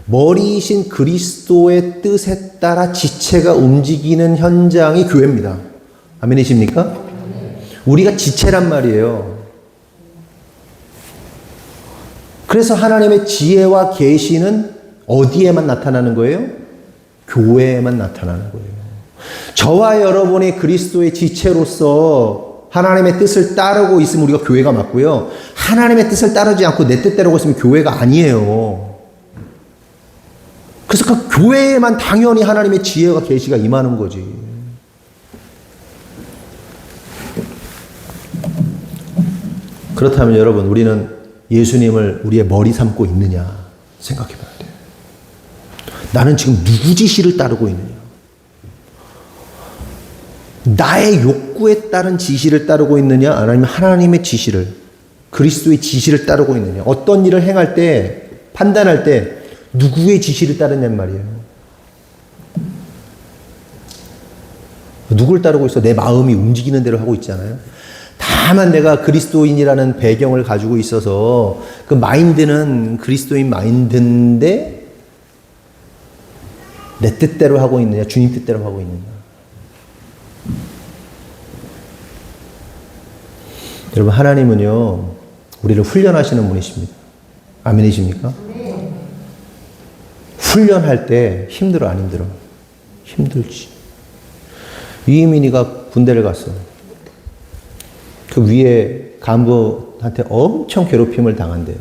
머리이신 그리스도의 뜻에 따라 지체가 움직이는 현장이 교회입니다. 아멘이십니까? 우리가 지체란 말이에요. 그래서 하나님의 지혜와 계시는 어디에만 나타나는 거예요? 교회에만 나타나는 거예요. 저와 여러분이 그리스도의 지체로서 하나님의 뜻을 따르고 있으면 우리가 교회가 맞고요. 하나님의 뜻을 따르지 않고 내 뜻대로 있으면 교회가 아니에요. 그래서 그 교회에만 당연히 하나님의 지혜와 계시가 임하는 거지. 그렇다면 여러분 우리는 예수님을 우리의 머리 삼고 있느냐 생각해 봐야 돼요. 나는 지금 누구 지시를 따르고 있느냐? 나의 욕구에 따른 지시를 따르고 있느냐? 아니면 하나님의 지시를, 그리스도의 지시를 따르고 있느냐? 어떤 일을 행할 때, 판단할 때 누구의 지시를 따르냐는 말이에요. 누굴 따르고 있어? 내 마음이 움직이는 대로 하고 있잖아요. 다만 내가 그리스도인이라는 배경을 가지고 있어서 그 마인드는 그리스도인 마인드인데 내 뜻대로 하고 있느냐? 주님 뜻대로 하고 있느냐? 여러분 하나님은요 우리를 훈련하시는 분이십니다. 아멘이십니까? 훈련할 때 힘들어 안 힘들어? 힘들지. 이민희가 군대를 갔어. 그 위에 간부한테 엄청 괴롭힘을 당한대요.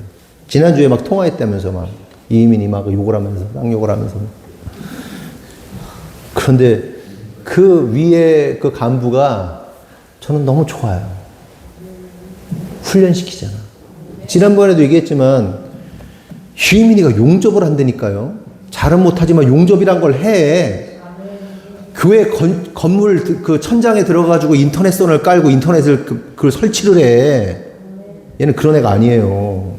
지난주에 막 통화했다면서 막 이민희 막 욕을 하면서 쌍욕을 하면서. 그런데 그 위에 그 간부가 저는 너무 좋아요. 훈련시키잖아. 지난번에도 얘기했지만 휘민이가 용접을 한다니까요. 잘은 못하지만 용접이란 걸 해. 교회 건물 그 천장에 들어가지고 인터넷선을 깔고 인터넷을 그걸 설치를 해. 얘는 그런 애가 아니에요.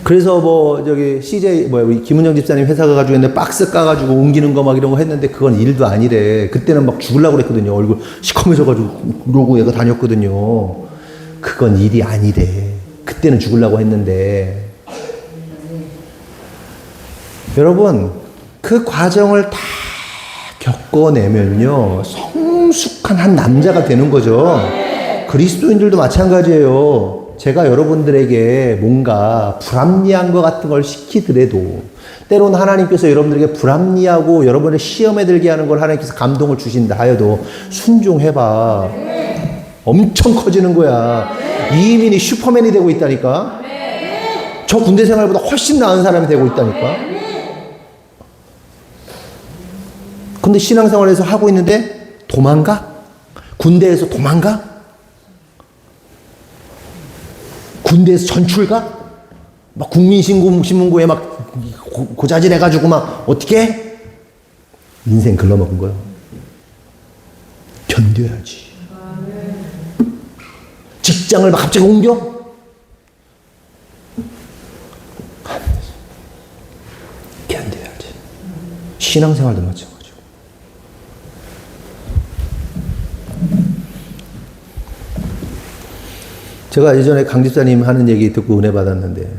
그래서 뭐 저기 CJ 우리 김은정 집사님 회사 가가지고 했는데 박스 까가지고 옮기는 거 막 이런 거 했는데 그건 일도 아니래. 그때는 막 죽으려고 그랬거든요. 얼굴 시커매져가지고 그러고 얘가 다녔거든요. 그건 일이 아니래. 그때는 죽으려고 했는데. 여러분 그 과정을 다 겪어내면요 성숙한 한 남자가 되는 거죠. 그리스도인들도 마찬가지예요. 제가 여러분들에게 뭔가 불합리한 것 같은 걸 시키더라도 때로는 하나님께서 여러분들에게 불합리하고 여러분의 시험에 들게 하는 걸 하나님께서 감동을 주신다 하여도 순종해봐. 엄청 커지는 거야. 이민이 슈퍼맨이 되고 있다니까. 저 군대 생활보다 훨씬 나은 사람이 되고 있다니까. 근데 신앙생활에서 하고 있는데 도망가? 군대에서 도망가? 군대에서 전출가? 막 국민신문고에 막 고자질해가지고 막 어떻게? 인생 글러먹은 거야. 견뎌야지. 직장을 막 갑자기 옮겨? 견뎌야지. 신앙생활도 마찬가지고. 제가 예전에 강 집사님 하는 얘기 듣고 은혜 받았는데,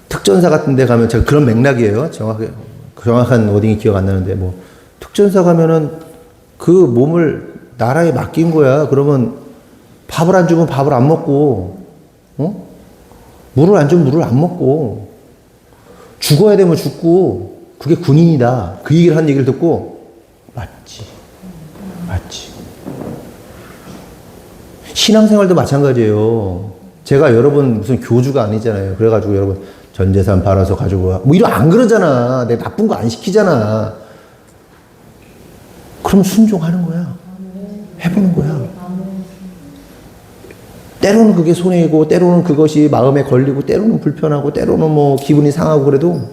특전사 같은 데 가면, 제가 그런 맥락이에요. 정확한 워딩이 기억 안 나는데, 뭐, 특전사 가면은 그 몸을 나라에 맡긴 거야. 그러면 밥을 안 주면 밥을 안 먹고, 물을 안 주면 물을 안 먹고, 죽어야 되면 죽고, 그게 군인이다. 그 얘기를 한 얘기를 듣고, 맞지. 신앙생활도 마찬가지예요. 제가 여러분 무슨 교주가 아니잖아요. 그래가지고 여러분 전 재산 팔아서 가지고 와. 뭐 이런 안 그러잖아. 내가 나쁜 거 안 시키잖아. 그럼 순종하는 거야. 해보는 거야. 때로는 그게 손해이고, 때로는 그것이 마음에 걸리고, 때로는 불편하고, 때로는 뭐 기분이 상하고 그래도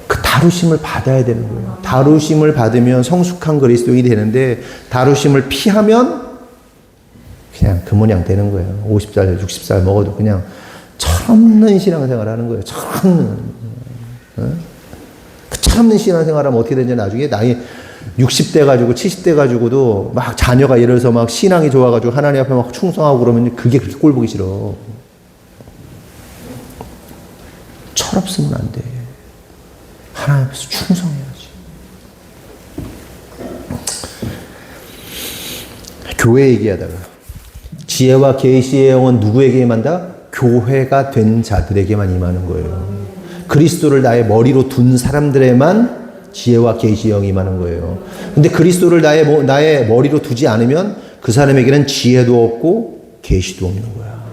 그 다루심을 받아야 되는 거예요. 다루심을 받으면 성숙한 그리스도인이 되는데, 다루심을 피하면 그냥 그 모양 되는 거예요. 50살, 60살 먹어도 그냥 철없는 신앙생활 하는 거예요. 철없는. 그 철없는 신앙생활 하면 어떻게 되냐, 나중에 나이 60대 가지고 70대 가지고도 막 자녀가 예를 들어서 막 신앙이 좋아가지고 하나님 앞에 막 충성하고 그러면 그게 그렇게 꼴 보기 싫어. 철없으면 안 돼. 하나님 앞에서 충성해야지. 교회 얘기하다가 지혜와 계시의 영은 누구에게 임한다? 교회가 된 자들에게만 임하는 거예요. 그리스도를 나의 머리로 둔 사람들에만 지혜와 계시의 영이 임하는 거예요. 근데 그리스도를 나의 머리로 두지 않으면 그 사람에게는 지혜도 없고 계시도 없는 거야.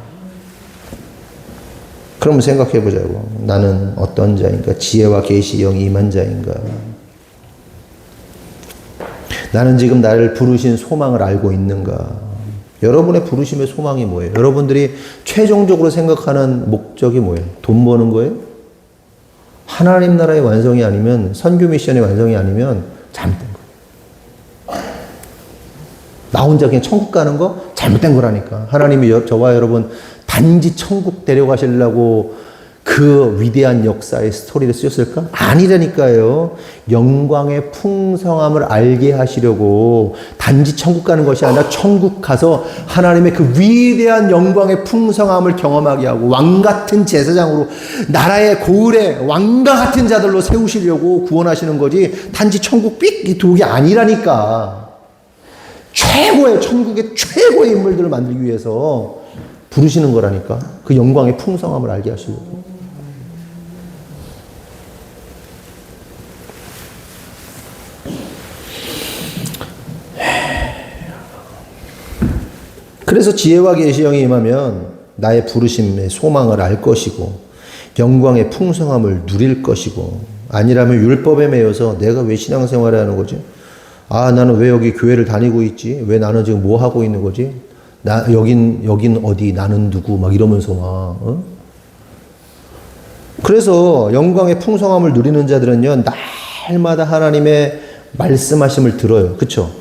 그럼 생각해 보자고. 나는 어떤 자인가? 지혜와 계시의 영이 임한 자인가? 나는 지금 나를 부르신 소망을 알고 있는가? 여러분의 부르심의 소망이 뭐예요? 여러분들이 최종적으로 생각하는 목적이 뭐예요? 돈 버는 거예요? 하나님 나라의 완성이 아니면, 선교 미션의 완성이 아니면 잘못된 거예요. 나 혼자 그냥 천국 가는 거 잘못된 거라니까. 하나님이 저와 여러분 단지 천국 데려가시려고 그 위대한 역사의 스토리를 쓰셨을까? 아니라니까요. 영광의 풍성함을 알게 하시려고 단지 천국 가는 것이 아니라 천국 가서 하나님의 그 위대한 영광의 풍성함을 경험하게 하고 왕 같은 제사장으로 나라의 고을에 왕과 같은 자들로 세우시려고 구원하시는 거지, 단지 천국 삑 두게 아니라니까. 최고의, 천국의 최고의 인물들을 만들기 위해서 부르시는 거라니까. 그 영광의 풍성함을 알게 하시려고. 그래서 지혜와 계시의 영이 임하면 나의 부르심의 소망을 알 것이고, 영광의 풍성함을 누릴 것이고, 아니라면 율법에 매여서 내가 왜 신앙생활을 하는 거지? 아, 나는 왜 여기 교회를 다니고 있지? 왜 나는 지금 뭐 하고 있는 거지? 여긴 어디? 나는 누구? 막 이러면서 막, 그래서 영광의 풍성함을 누리는 자들은요, 날마다 하나님의 말씀하심을 들어요. 그쵸?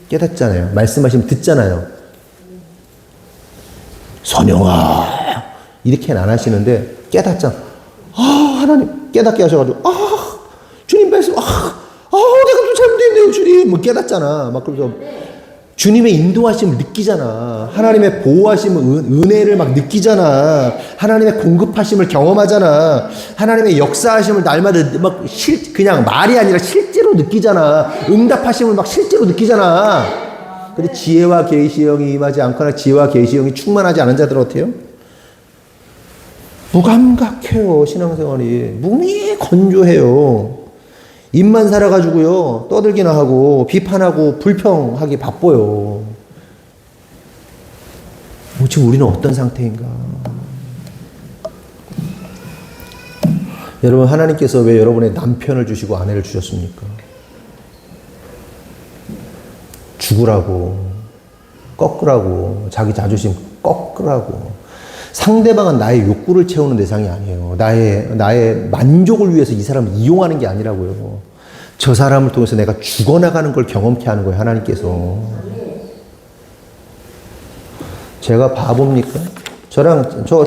깨닫잖아요. 말씀하심 듣잖아요. 선영아, 이렇게는 안 하시는데 깨닫잖아. 하나님 깨닫게 하셔가지고, 주님 말씀, 내가 좀 잘못했네요, 주님. 뭐 깨닫잖아. 막 그러면서 주님의 인도하심을 느끼잖아. 하나님의 보호하심을, 은혜를 막 느끼잖아. 하나님의 공급하심을 경험하잖아. 하나님의 역사하심을 날마다 막 그냥 말이 아니라 실제로 느끼잖아. 응답하심을 막 실제로 느끼잖아. 근데 지혜와 계시의 영이 임하지 않거나 지혜와 계시의 영이 충만하지 않은 자들은 어때요? 무감각해요. 신앙생활이. 몸이 건조해요. 입만 살아가지고요. 떠들기나 하고 비판하고 불평하기 바빠요. 지금 우리는 어떤 상태인가? 여러분, 하나님께서 왜 여러분의 남편을 주시고 아내를 주셨습니까? 죽으라고, 꺾으라고, 자기 자존심 꺾으라고. 상대방은 나의 욕구를 채우는 대상이 아니에요. 나의 만족을 위해서 이 사람을 이용하는 게 아니라고요. 저 사람을 통해서 내가 죽어나가는 걸 경험케 하는 거예요, 하나님께서. 제가 바보입니까?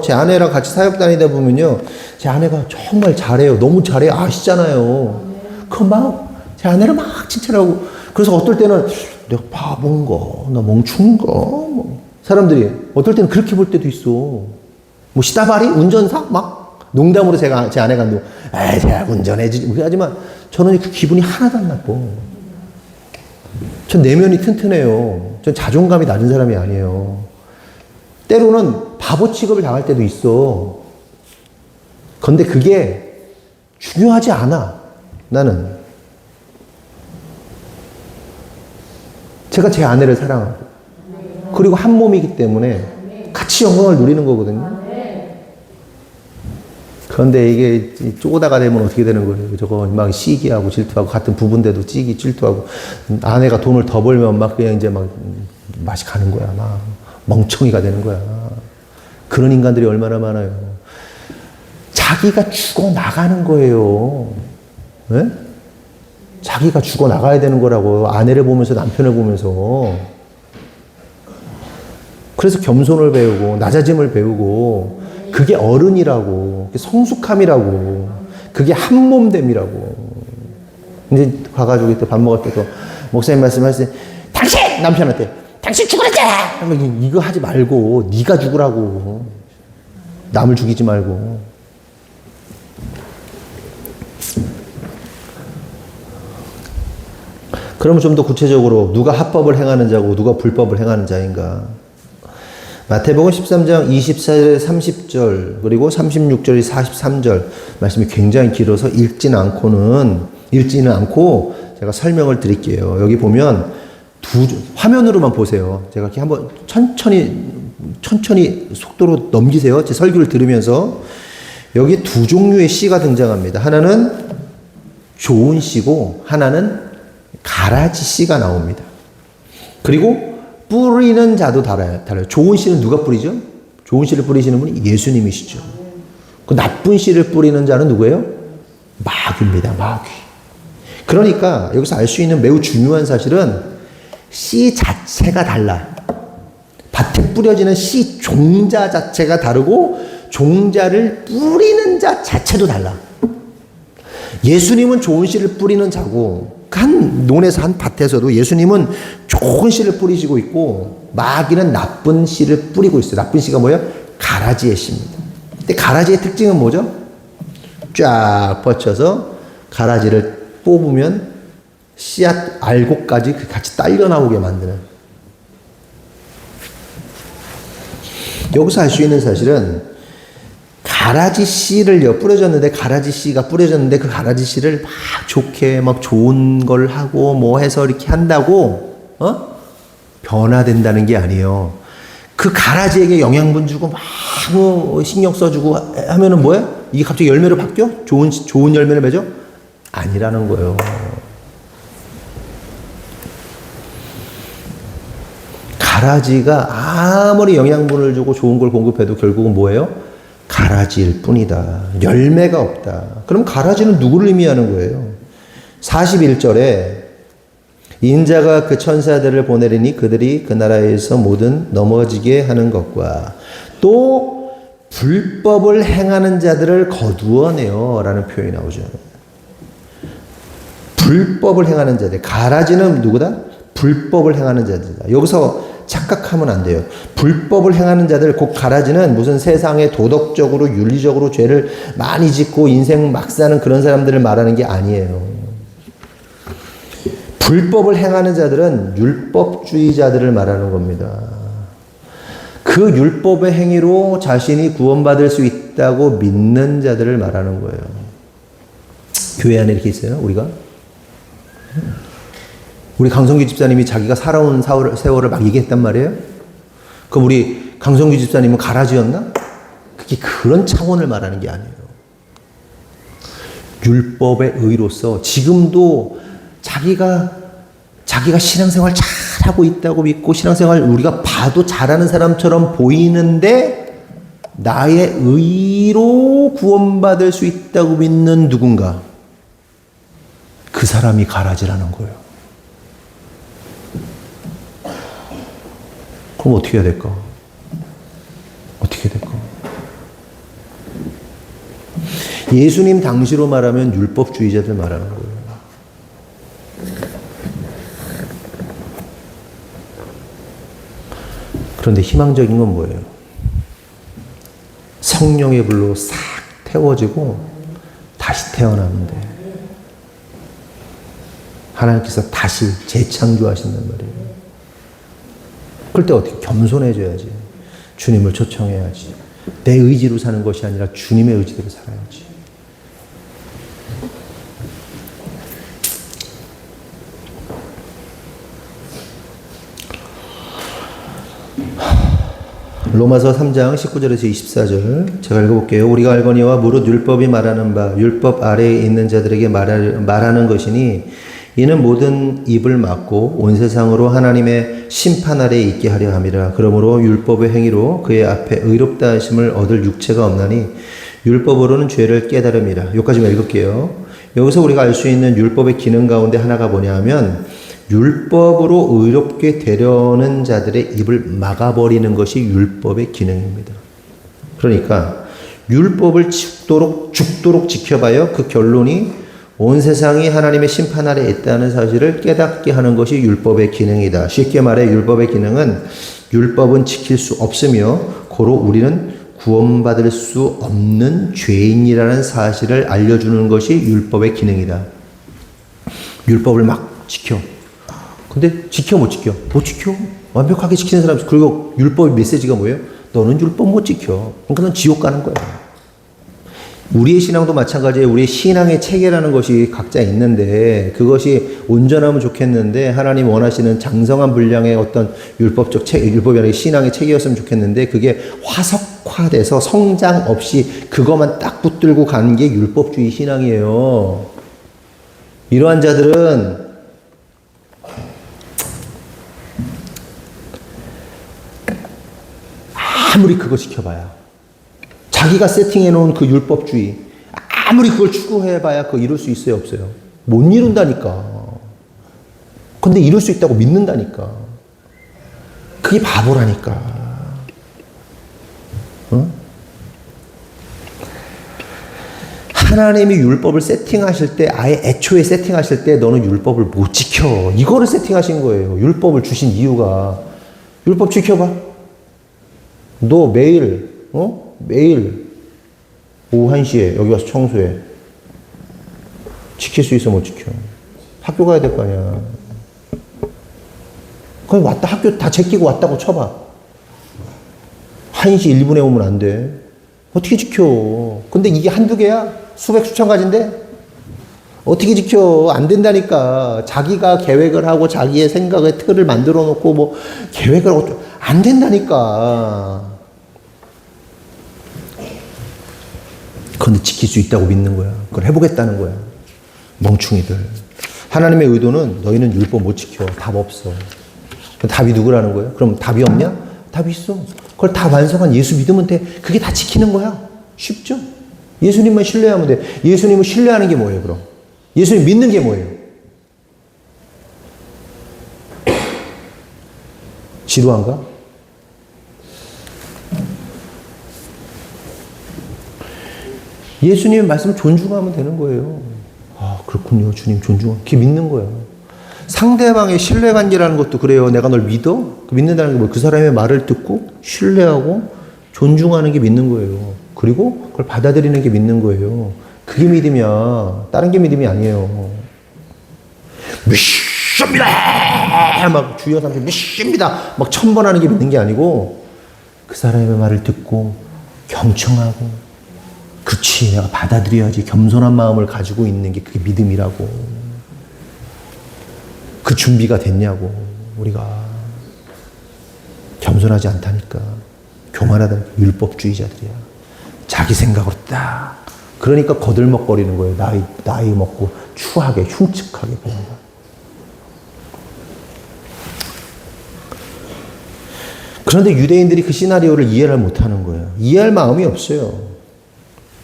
제 아내랑 같이 사역 다니다 보면요. 제 아내가 정말 잘해요. 너무 잘해요. 아시잖아요. 제 아내를 막 칭찬하고. 그래서 어떨 때는 내가 바본가, 나 멍충가. 사람들이 어떨 때는 그렇게 볼 때도 있어. 시다바리? 운전사? 막 농담으로 제 아내가 제가 운전해주지. 하지만 저는 그 기분이 하나도 안 나고. 전 내면이 튼튼해요. 전 자존감이 낮은 사람이 아니에요. 때로는 바보 취급을 당할 때도 있어. 그런데 그게 중요하지 않아. 나는. 제가 제 아내를 사랑하고 그리고 한 몸이기 때문에 같이 영광을 누리는 거거든요. 그런데 이게 쪼다가 되면 어떻게 되는 거예요? 저거 막 시기하고 질투하고 같은 부부인데도 질투하고 아내가 돈을 더 벌면 막 그냥 이제 막 맛이 가는 거야. 막 멍청이가 되는 거야. 그런 인간들이 얼마나 많아요. 자기가 죽어 나가는 거예요. 네? 자기가 죽어 나가야 되는 거라고. 아내를 보면서 남편을 보면서. 그래서 겸손을 배우고 낮아짐을 배우고 그게 어른이라고. 그게 성숙함이라고. 그게 한몸됨이라고. 이제 가가지고 또 밥 먹을 때도 목사님 말씀하실 때 당신! 남편한테 당신 죽으랬잖아! 이거 하지 말고 네가 죽으라고. 남을 죽이지 말고. 그러면 좀 더 구체적으로 누가 합법을 행하는 자고 누가 불법을 행하는 자인가? 마태복음 13장 24절 30절 그리고 36절이 43절 말씀이 굉장히 길어서 읽지는 않고 제가 설명을 드릴게요. 여기 보면 화면으로만 보세요. 제가 이렇게 한번 천천히 속도로 넘기세요. 제 설교를 들으면서 여기 두 종류의 씨가 등장합니다. 하나는 좋은 씨고 하나는 가라지 씨가 나옵니다. 그리고 뿌리는 자도 달라요. 좋은 씨는 누가 뿌리죠? 좋은 씨를 뿌리시는 분이 예수님이시죠. 그 나쁜 씨를 뿌리는 자는 누구예요? 마귀입니다. 마귀. 그러니까 여기서 알 수 있는 매우 중요한 사실은 씨 자체가 달라. 밭에 뿌려지는 씨 종자 자체가 다르고 종자를 뿌리는 자 자체도 달라. 예수님은 좋은 씨를 뿌리는 자고 한 논에서 한 밭에서도 예수님은 좋은 씨를 뿌리시고 있고 마귀는 나쁜 씨를 뿌리고 있어요. 나쁜 씨가 뭐예요? 가라지의 씨입니다. 근데 가라지의 특징은 뭐죠? 쫙 뻗쳐서 가라지를 뽑으면 씨앗 알곡까지 같이 딸려 나오게 만드는. 여기서 알 수 있는 사실은 가라지 씨를 뿌려졌는데 가라지 씨가 뿌려졌는데 그 가라지 씨를 막 좋게 막 좋은 걸 하고 뭐 해서 이렇게 한다고 변화된다는 게 아니에요. 그 가라지에게 영양분 주고 막 신경 써주고 하면은 뭐예요? 이게 갑자기 열매로 바뀌어? 좋은 열매를 맺어? 아니라는 거예요. 가라지가 아무리 영양분을 주고 좋은 걸 공급해도 결국은 뭐예요? 가라지일 뿐이다. 열매가 없다. 그럼 가라지는 누구를 의미하는 거예요? 41절에 인자가 그 천사들을 보내리니 그들이 그 나라에서 모든 넘어지게 하는 것과 또 불법을 행하는 자들을 거두어내요 라는 표현이 나오죠. 불법을 행하는 자들. 가라지는 누구다? 불법을 행하는 자들이다. 여기서 착각하면 안 돼요. 불법을 행하는 자들, 곧 가라지는 무슨 세상에 도덕적으로 윤리적으로 죄를 많이 짓고 인생 막 사는 그런 사람들을 말하는 게 아니에요. 불법을 행하는 자들은 율법주의자들을 말하는 겁니다. 그 율법의 행위로 자신이 구원받을 수 있다고 믿는 자들을 말하는 거예요. 교회 안에 이렇게 있어요, 우리가? 우리 강성규 집사님이 자기가 살아온 세월을 막 얘기했단 말이에요? 그럼 우리 강성규 집사님은 가라지였나? 그게 그런 차원을 말하는 게 아니에요. 율법의 의로서 지금도 자기가 신앙생활 잘하고 있다고 믿고 신앙생활 우리가 봐도 잘하는 사람처럼 보이는데 나의 의로 구원받을 수 있다고 믿는 누군가, 그 사람이 가라지라는 거예요. 그럼 어떻게 해야 될까? 어떻게 될까? 예수님 당시로 말하면 율법주의자들 말하는 거예요. 그런데 희망적인 건 뭐예요? 성령의 불로 싹 태워지고 다시 태어나면 돼. 하나님께서 다시 재창조하신단 말이에요. 그럴 때 어떻게 겸손해져야지. 주님을 초청해야지. 내 의지로 사는 것이 아니라 주님의 의지대로 살아야지. 로마서 3장 19절에서 24절 제가 읽어볼게요. 우리가 알거니와 무릇 율법이 말하는 바 율법 아래에 있는 자들에게 말하는 것이니 이는 모든 입을 막고 온 세상으로 하나님의 심판 아래에 있게 하려 함이라. 그러므로 율법의 행위로 그의 앞에 의롭다 하심을 얻을 육체가 없나니 율법으로는 죄를 깨달음이라. 여기까지만 읽을게요. 여기서 우리가 알 수 있는 율법의 기능 가운데 하나가 뭐냐 하면 율법으로 의롭게 되려는 자들의 입을 막아버리는 것이 율법의 기능입니다. 그러니까 율법을 죽도록 지켜봐야 그 결론이 온 세상이 하나님의 심판 아래 있다는 사실을 깨닫게 하는 것이 율법의 기능이다. 쉽게 말해 율법의 기능은 율법은 지킬 수 없으며 고로 우리는 구원받을 수 없는 죄인이라는 사실을 알려주는 것이 율법의 기능이다. 율법을 막 지켜. 근데 지켜 못 지켜? 못 지켜. 완벽하게 지키는 사람. 그리고 율법의 메시지가 뭐예요? 너는 율법 못 지켜. 그러니까 넌 지옥 가는 거야. 우리의 신앙도 마찬가지예요. 우리의 신앙의 체계라는 것이 각자 있는데 그것이 온전하면 좋겠는데 하나님 원하시는 장성한 분량의 어떤 율법이 아니라 신앙의 체계였으면 좋겠는데 그게 화석화돼서 성장 없이 그것만 딱 붙들고 가는 게 율법주의 신앙이에요. 이러한 자들은 아무리 그거 지켜봐야 자기가 세팅해놓은 그 율법주의 아무리 그걸 추구해봐야 그거 이룰 수 있어요 없어요? 못 이룬다니까. 근데 이룰 수 있다고 믿는다니까. 그게 바보라니까. 응? 하나님이 율법을 세팅하실 때 아예 애초에 세팅하실 때 너는 율법을 못 지켜. 이거를 세팅하신 거예요. 율법을 주신 이유가. 율법 지켜봐. 너 매일 오후 1시에 여기 와서 청소해. 지킬 수 있어 못 지켜? 학교 가야 될 거 아니야. 거기 왔다 학교 다 제끼고 왔다고 쳐봐. 1시 1분에 오면 안 돼. 어떻게 지켜? 근데 이게 한두 개야? 수백 수천 가지인데? 어떻게 지켜? 안 된다니까. 자기가 계획을 하고 자기의 생각의 틀을 만들어 놓고 뭐 계획을 하고 안 된다니까. 그런데 지킬 수 있다고 믿는 거야. 그걸 해보겠다는 거야. 멍충이들. 하나님의 의도는 너희는 율법 못 지켜. 답 없어. 답이 누구라는 거예요? 그럼 답이 없냐? 답이 있어. 그걸 다 완성한 예수 믿으면 돼. 그게 다 지키는 거야. 쉽죠? 예수님만 신뢰하면 돼. 예수님을 신뢰하는 게 뭐예요, 그럼? 예수님 믿는 게 뭐예요? 지루한가? 예수님의 말씀을 존중하면 되는 거예요. 아, 그렇군요. 주님 존중하면. 그게 믿는 거야. 상대방의 신뢰관계라는 것도 그래요. 내가 널 믿어? 믿는다는 게 뭐? 그 사람의 말을 듣고 신뢰하고 존중하는 게 믿는 거예요. 그리고 그걸 받아들이는 게 믿는 거예요. 그게 믿음이야. 다른 게 믿음이 아니에요. 믿습니다 막 주여 삼십 믿습니다 막 1000번 하는 게 믿는 게 아니고 그 사람의 말을 듣고 경청하고 그치 내가 받아들여야지 겸손한 마음을 가지고 있는 게 그게 믿음이라고. 그 준비가 됐냐고. 우리가 겸손하지 않다니까. 교만하다니까. 율법주의자들이야. 자기 생각으로 딱. 그러니까 거들먹거리는 거예요. 나이 먹고 추하게 흉측하게 그냥. 그런데 유대인들이 그 시나리오를 이해를 못하는 거예요. 이해할 마음이 없어요.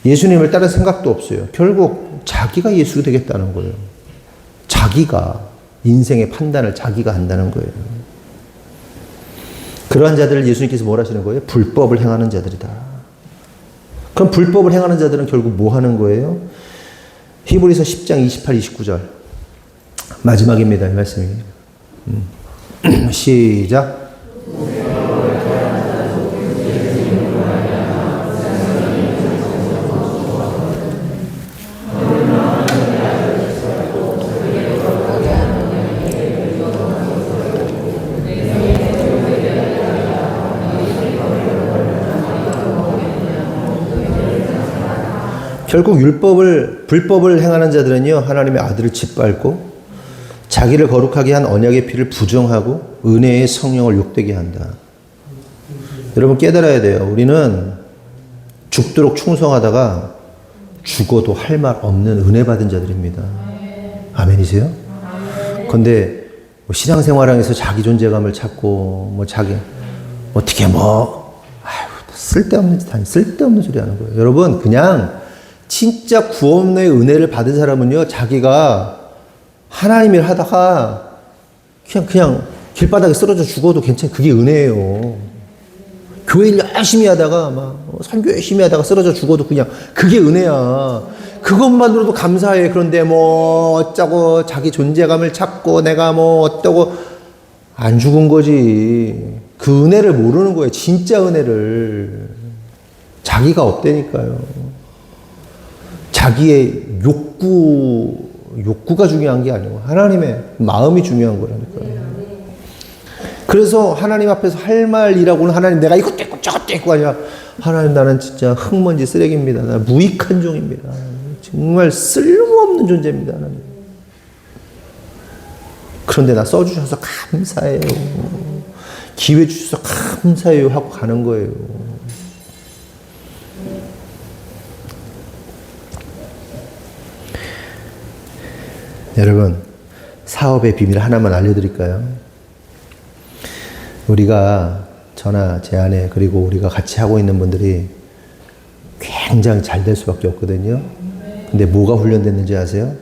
예수님을 따를 생각도 없어요. 결국 자기가 예수 되겠다는 거예요. 자기가 인생의 판단을 자기가 한다는 거예요. 그러한 자들을 예수님께서 뭘 하시는 거예요? 불법을 행하는 자들이다. 그럼 불법을 행하는 자들은 결국 뭐 하는 거예요? 히브리서 10장 28, 29절 마지막입니다. 이 말씀이. 시작. 결국 불법을 행하는 자들은요, 하나님의 아들을 짓밟고 자기를 거룩하게 한 언약의 피를 부정하고 은혜의 성령을 욕되게 한다. 여러분 깨달아야 돼요. 우리는 죽도록 충성하다가 죽어도 할 말 없는 은혜 받은 자들입니다. 아멘이세요? 근데 뭐 신앙생활하면서 자기 존재감을 찾고 어떻게 쓸데없는 소리 하는 거예요. 여러분 그냥 진짜 구원의 은혜를 받은 사람은요, 자기가 하나님 일 하다가 그냥 길바닥에 쓰러져 죽어도 괜찮아요. 그게 은혜예요. 교회 일 열심히 하다가 선교 열심히 하다가 쓰러져 죽어도 그냥 그게 은혜야. 그것만으로도 감사해. 그런데 어쩌고 자기 존재감을 찾고 내가 어떠고 안 죽은 거지. 그 은혜를 모르는 거예요. 진짜 은혜를. 자기가 없다니까요. 자기의 욕구가 중요한 게 아니고 하나님의 마음이 중요한 거라니까요. 그래서 하나님 앞에서 할 말이라고는 하나님 내가 이것도 있고 저것도 있고 아니라 하나님 나는 진짜 흙먼지 쓰레기입니다. 나는 무익한 종입니다. 정말 쓸모없는 존재입니다. 하나님. 그런데 나 써주셔서 감사해요. 기회 주셔서 감사해요 하고 가는 거예요. 여러분, 사업의 비밀 하나만 알려드릴까요? 우리가, 저나 제 아내, 그리고 우리가 같이 하고 있는 분들이 굉장히 잘 될 수밖에 없거든요. 근데 뭐가 훈련됐는지 아세요?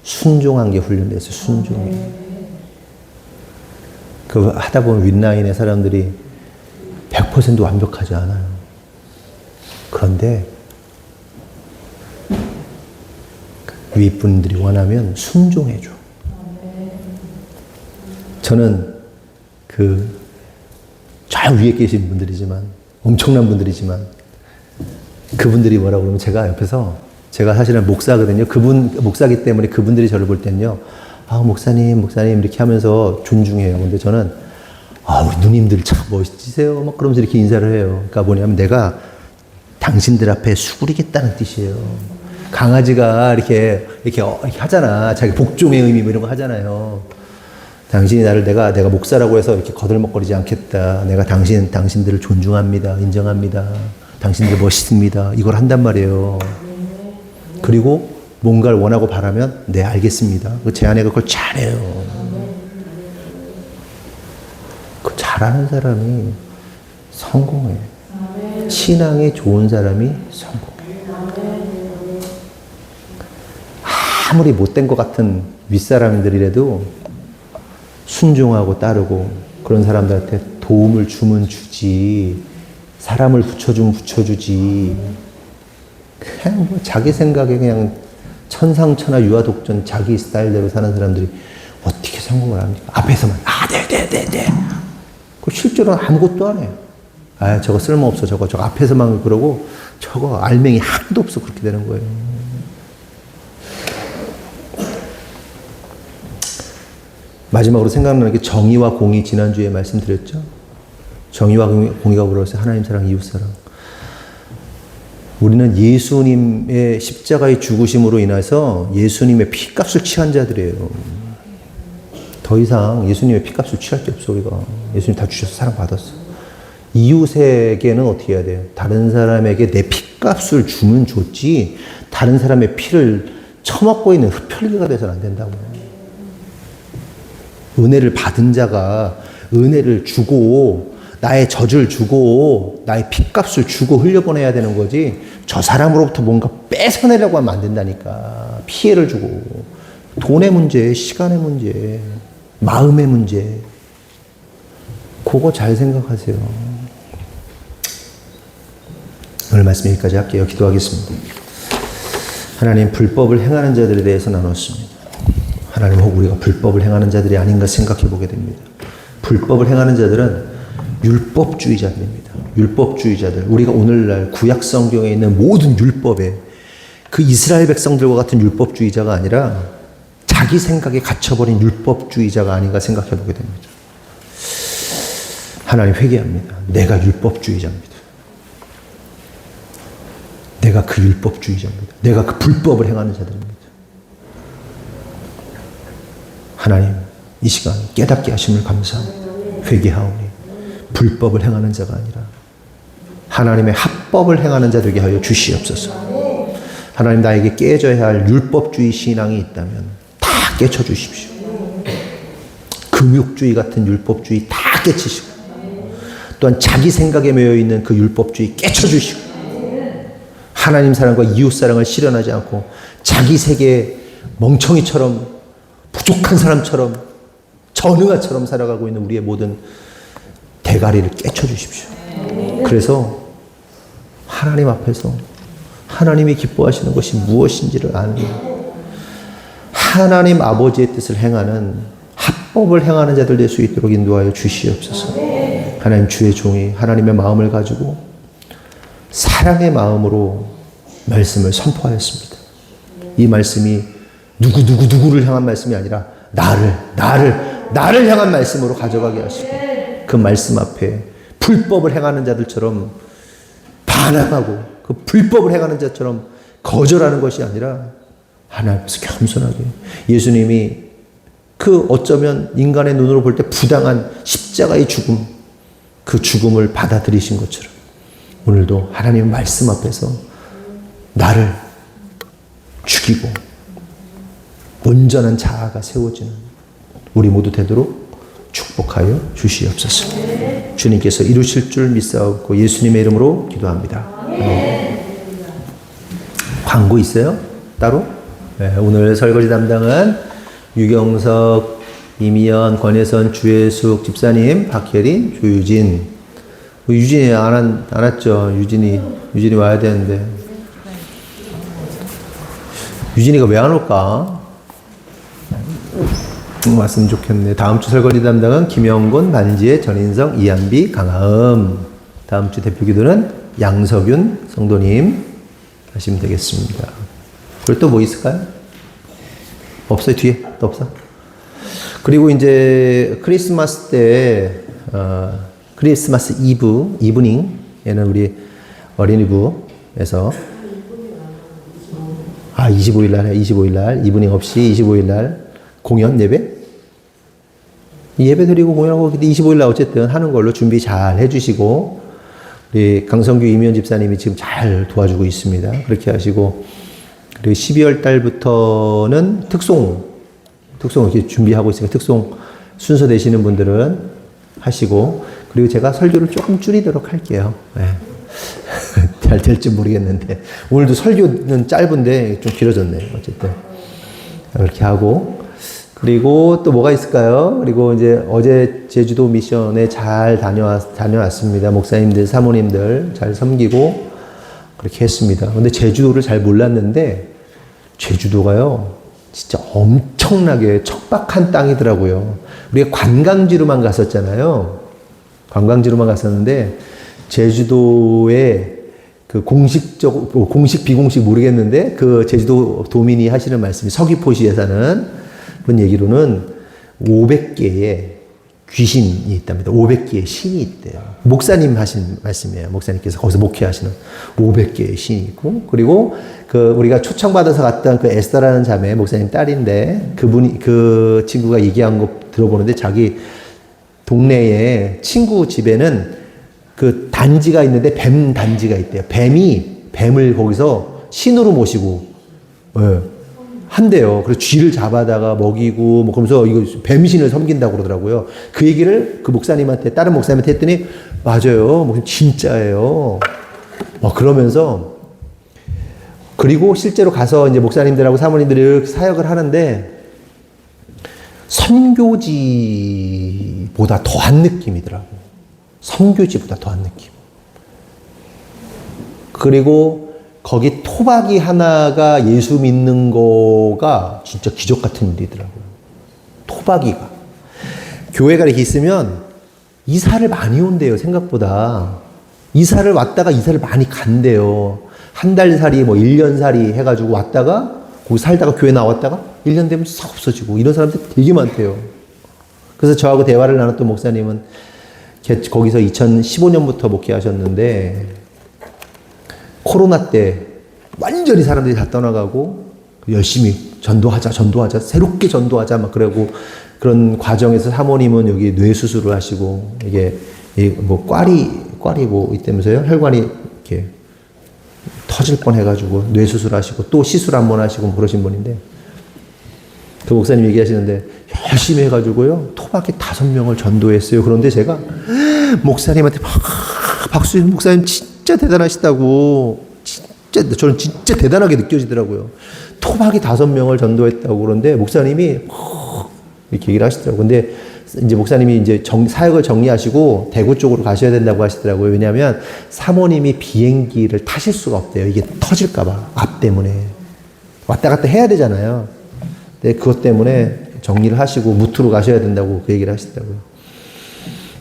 순종한 게 훈련됐어요, 순종이. 그 하다 보면 윗라인의 사람들이 100% 완벽하지 않아요. 그런데 윗분들이 원하면 순종해줘. 저는 저 위에 계신 분들이지만, 엄청난 분들이지만, 그분들이 뭐라고 그러면 제가 옆에서, 제가 사실은 목사거든요. 목사기 때문에 그분들이 저를 볼 때는요, 목사님, 이렇게 하면서 존중해요. 근데 저는, 우리 누님들 참 멋지세요. 막 그러면서 이렇게 인사를 해요. 그러니까 뭐냐면 내가 당신들 앞에 수그리겠다는 뜻이에요. 강아지가 이렇게 하잖아. 자기 복종의 의미 이런 거 하잖아요. 당신이 내가 목사라고 해서 이렇게 거들먹거리지 않겠다. 내가 당신들을 존중합니다. 인정합니다. 당신들 멋있습니다. 이걸 한단 말이에요. 그리고 뭔가를 원하고 바라면, 네, 알겠습니다. 제 아내가 그걸 잘해요. 그 잘하는 사람이 성공해. 신앙이 좋은 사람이 성공해. 아무리 못된 것 같은 윗사람들이라도 순종하고 따르고 그런 사람들한테 도움을 주면 주지, 사람을 붙여주면 붙여주지, 그냥 자기 생각에 그냥 천상천하 유아독전 자기 스타일대로 사는 사람들이 어떻게 성공을 합니까? 앞에서만 네. 그 실제로는 아무것도 안 해요. 저거 쓸모없어. 저거 앞에서만 그러고 저거 알맹이 하나도 없어. 그렇게 되는 거예요. 마지막으로 생각나는 게 정의와 공의, 지난주에 말씀드렸죠. 정의와 공의가 불어서 하나님 사랑, 이웃 사랑. 우리는 예수님의 십자가의 죽으심으로 인해서 예수님의 피값을 취한 자들이에요. 더 이상 예수님의 피값을 취할 게 없어. 우리가 예수님 다 주셔서 사랑받았어. 이웃에게는 어떻게 해야 돼요? 다른 사람에게 내 피값을 주면 좋지, 다른 사람의 피를 처먹고 있는 흡혈귀가 돼서는 안 된다고. 은혜를 받은 자가 은혜를 주고 나의 젖을 주고 나의 피값을 주고 흘려보내야 되는 거지, 저 사람으로부터 뭔가 뺏어내려고 하면 안 된다니까. 피해를 주고. 돈의 문제, 시간의 문제, 마음의 문제, 그거 잘 생각하세요. 오늘 말씀 여기까지 할게요. 기도하겠습니다. 하나님, 불법을 행하는 자들에 대해서 나눴습니다. 하나님, 혹 우리가 불법을 행하는 자들이 아닌가 생각해 보게 됩니다. 불법을 행하는 자들은 율법주의자들입니다. 율법주의자들. 우리가 오늘날 구약 성경에 있는 모든 율법에 그 이스라엘 백성들과 같은 율법주의자가 아니라 자기 생각에 갇혀버린 율법주의자가 아닌가 생각해 보게 됩니다. 하나님, 회개합니다. 내가 율법주의자입니다. 내가 그 율법주의자입니다. 내가 그 불법을 행하는 자들입니다. 하나님, 이 시간 깨닫게 하심을 감사합니다. 회개하오니 불법을 행하는 자가 아니라 하나님의 합법을 행하는 자들에게 하여 주시옵소서. 하나님, 나에게 깨져야 할 율법주의 신앙이 있다면 다 깨쳐주십시오. 금욕주의 같은 율법주의 다 깨치시고, 또한 자기 생각에 매여있는 그 율법주의 깨쳐주시고, 하나님 사랑과 이웃 사랑을 실현하지 않고 자기 세계에 멍청이처럼, 부족한 사람처럼, 전응아처럼 살아가고 있는 우리의 모든 대가리를 깨쳐주십시오. 그래서 하나님 앞에서 하나님이 기뻐하시는 것이 무엇인지를 아는, 하나님 아버지의 뜻을 행하는, 합법을 행하는 자들 될 수 있도록 인도하여 주시옵소서. 하나님, 주의 종이 하나님의 마음을 가지고 사랑의 마음으로 말씀을 선포하였습니다. 이 말씀이 누구를 향한 말씀이 아니라 나를 향한 말씀으로 가져가게 하시고, 그 말씀 앞에 불법을 행하는 자들처럼 반항하고 그 불법을 행하는 자처럼 거절하는 것이 아니라 하나님 앞에서 겸손하게, 예수님이 그 어쩌면 인간의 눈으로 볼 때 부당한 십자가의 죽음, 그 죽음을 받아들이신 것처럼 오늘도 하나님의 말씀 앞에서 나를 죽이고 온전한 자아가 세워지는 우리 모두 되도록 축복하여 주시옵소서. 주님께서 이루실 줄 믿사옵고 예수님의 이름으로 기도합니다. 광고 있어요? 따로? 네, 오늘 설거지 담당은 유경석, 이미연, 권혜선, 주혜숙 집사님, 박혜린, 조유진. 유진이 안 왔죠? 유진이 와야 되는데. 유진이가 왜 안 올까? 왔으면 좋겠네. 다음 주 설거지 담당은 김영곤, 반지혜, 전인성, 이한비, 강하음. 다음 주 대표 기도는 양석윤 성도님 하시면 되겠습니다. 그리고 또 뭐 있을까요? 없어요? 뒤에? 또 없어? 그리고 이제 크리스마스 때, 크리스마스 이브닝에는 우리 어린이부에서 25일날 이브닝 없이 25일날 공연 예배? 예배 드리고 공연하고 25일날 어쨌든 하는 걸로 준비 잘 해주시고, 우리 강성규 이미연 집사님이 지금 잘 도와주고 있습니다. 그렇게 하시고, 그리고 12월 달부터는 특송 이렇게 준비하고 있으니까 특송 순서 되시는 분들은 하시고, 그리고 제가 설교를 조금 줄이도록 할게요. 네. 잘 될지 모르겠는데 오늘도 설교는 짧은데 좀 길어졌네요. 어쨌든 그렇게 하고, 그리고 또 뭐가 있을까요? 그리고 이제 어제 제주도 미션에 잘 다녀왔습니다. 목사님들, 사모님들 잘 섬기고 그렇게 했습니다. 근데 제주도를 잘 몰랐는데 제주도가요 진짜 엄청나게 척박한 땅이더라고요. 우리가 관광지로만 갔었잖아요. 관광지로만 갔었는데 제주도에 그 공식 비공식 모르겠는데 그 제주도 도민이 하시는 말씀이, 서귀포시에 사는 분 얘기로는 500개의 귀신이 있답니다. 500개의 신이 있대요. 목사님 하신 말씀이에요. 목사님께서 거기서 목회하시는 500개의 신이 있고, 그리고 그 우리가 초청받아서 갔던 그 에스더라는 자매, 목사님 딸인데, 그 친구가 얘기한 거 들어보는데, 자기 동네에 친구 집에는 그 단지가 있는데 뱀 단지가 있대요. 뱀을 거기서 신으로 모시고, 예, 한대요. 그래서 쥐를 잡아다가 먹이고, 뭐, 그러면서 이거 뱀신을 섬긴다고 그러더라고요. 그 얘기를 그 목사님한테, 다른 목사님한테 했더니, 맞아요. 뭐, 진짜예요. 그러면서, 그리고 실제로 가서 이제 목사님들하고 사모님들이 이렇게 사역을 하는데, 선교지보다 더한 느낌이더라고요. 선교지보다 더한 느낌. 그리고 거기 토박이 하나가 예수 믿는 거가 진짜 기적 같은 일이더라고요. 토박이가. 교회가 이렇게 있으면 이사를 많이 온대요, 생각보다. 이사를 왔다가 이사를 많이 간대요. 한 달 살이, 뭐 1년 살이 해가지고 왔다가, 거기 살다가 교회 나왔다가 1년 되면 싹 없어지고, 이런 사람들 되게 많대요. 그래서 저하고 대화를 나눴던 목사님은 거기서 2015년부터 목회하셨는데, 코로나 때 완전히 사람들이 다 떠나가고 열심히 전도하자, 새롭게 전도하자 막 그러고, 그런 과정에서 사모님은 여기 뇌 수술을 하시고, 이게 뭐 꽈리 뭐 있다면서요? 혈관이 이렇게 터질 뻔 해가지고 뇌 수술하시고 또 시술 한 번 하시고 그러신 분인데, 그 목사님 얘기하시는데 열심히 해가지고요 토박이 5명을 전도했어요. 그런데 제가 목사님한테 막 박수, 목사님 진짜 대단하시다고, 진짜 저는 진짜 대단하게 느껴지더라고요. 토박이 5명을 전도했다고. 그런데 목사님이 이렇게 얘기를 하시더라고요. 근데 이제 목사님이 이제 사역을 정리하시고 대구 쪽으로 가셔야 된다고 하시더라고요. 왜냐하면 사모님이 비행기를 타실 수가 없대요. 이게 터질까봐, 압 때문에. 왔다 갔다 해야 되잖아요. 근데 그것 때문에 정리를 하시고 무투로 가셔야 된다고 그 얘기를 하시더라고요.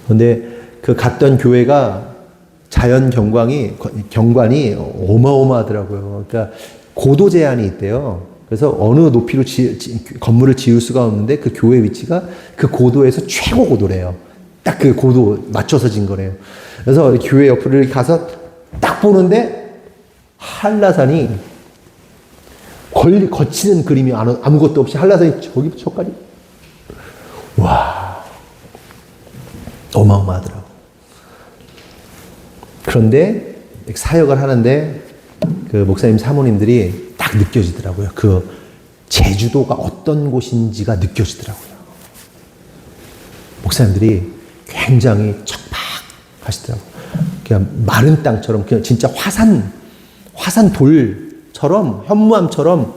근데 그 갔던 교회가 자연 경관이 어마어마하더라고요. 그러니까 고도 제한이 있대요. 그래서 어느 높이로 건물을 지을 수가 없는데, 그 교회 위치가 그 고도에서 최고 고도래요. 딱 그 고도 맞춰서 진 거래요. 그래서 교회 옆으로 가서 딱 보는데 한라산이 거치는 그림이 아무것도 없이 한라산이 저까지. 와, 어마어마하더라고. 그런데 사역을 하는데 그 목사님 사모님들이 딱 느껴지더라고요. 그 제주도가 어떤 곳인지가 느껴지더라고요. 목사님들이 굉장히 척박하시더라고요. 그냥 마른 땅처럼, 그냥 진짜 화산 돌처럼, 현무암처럼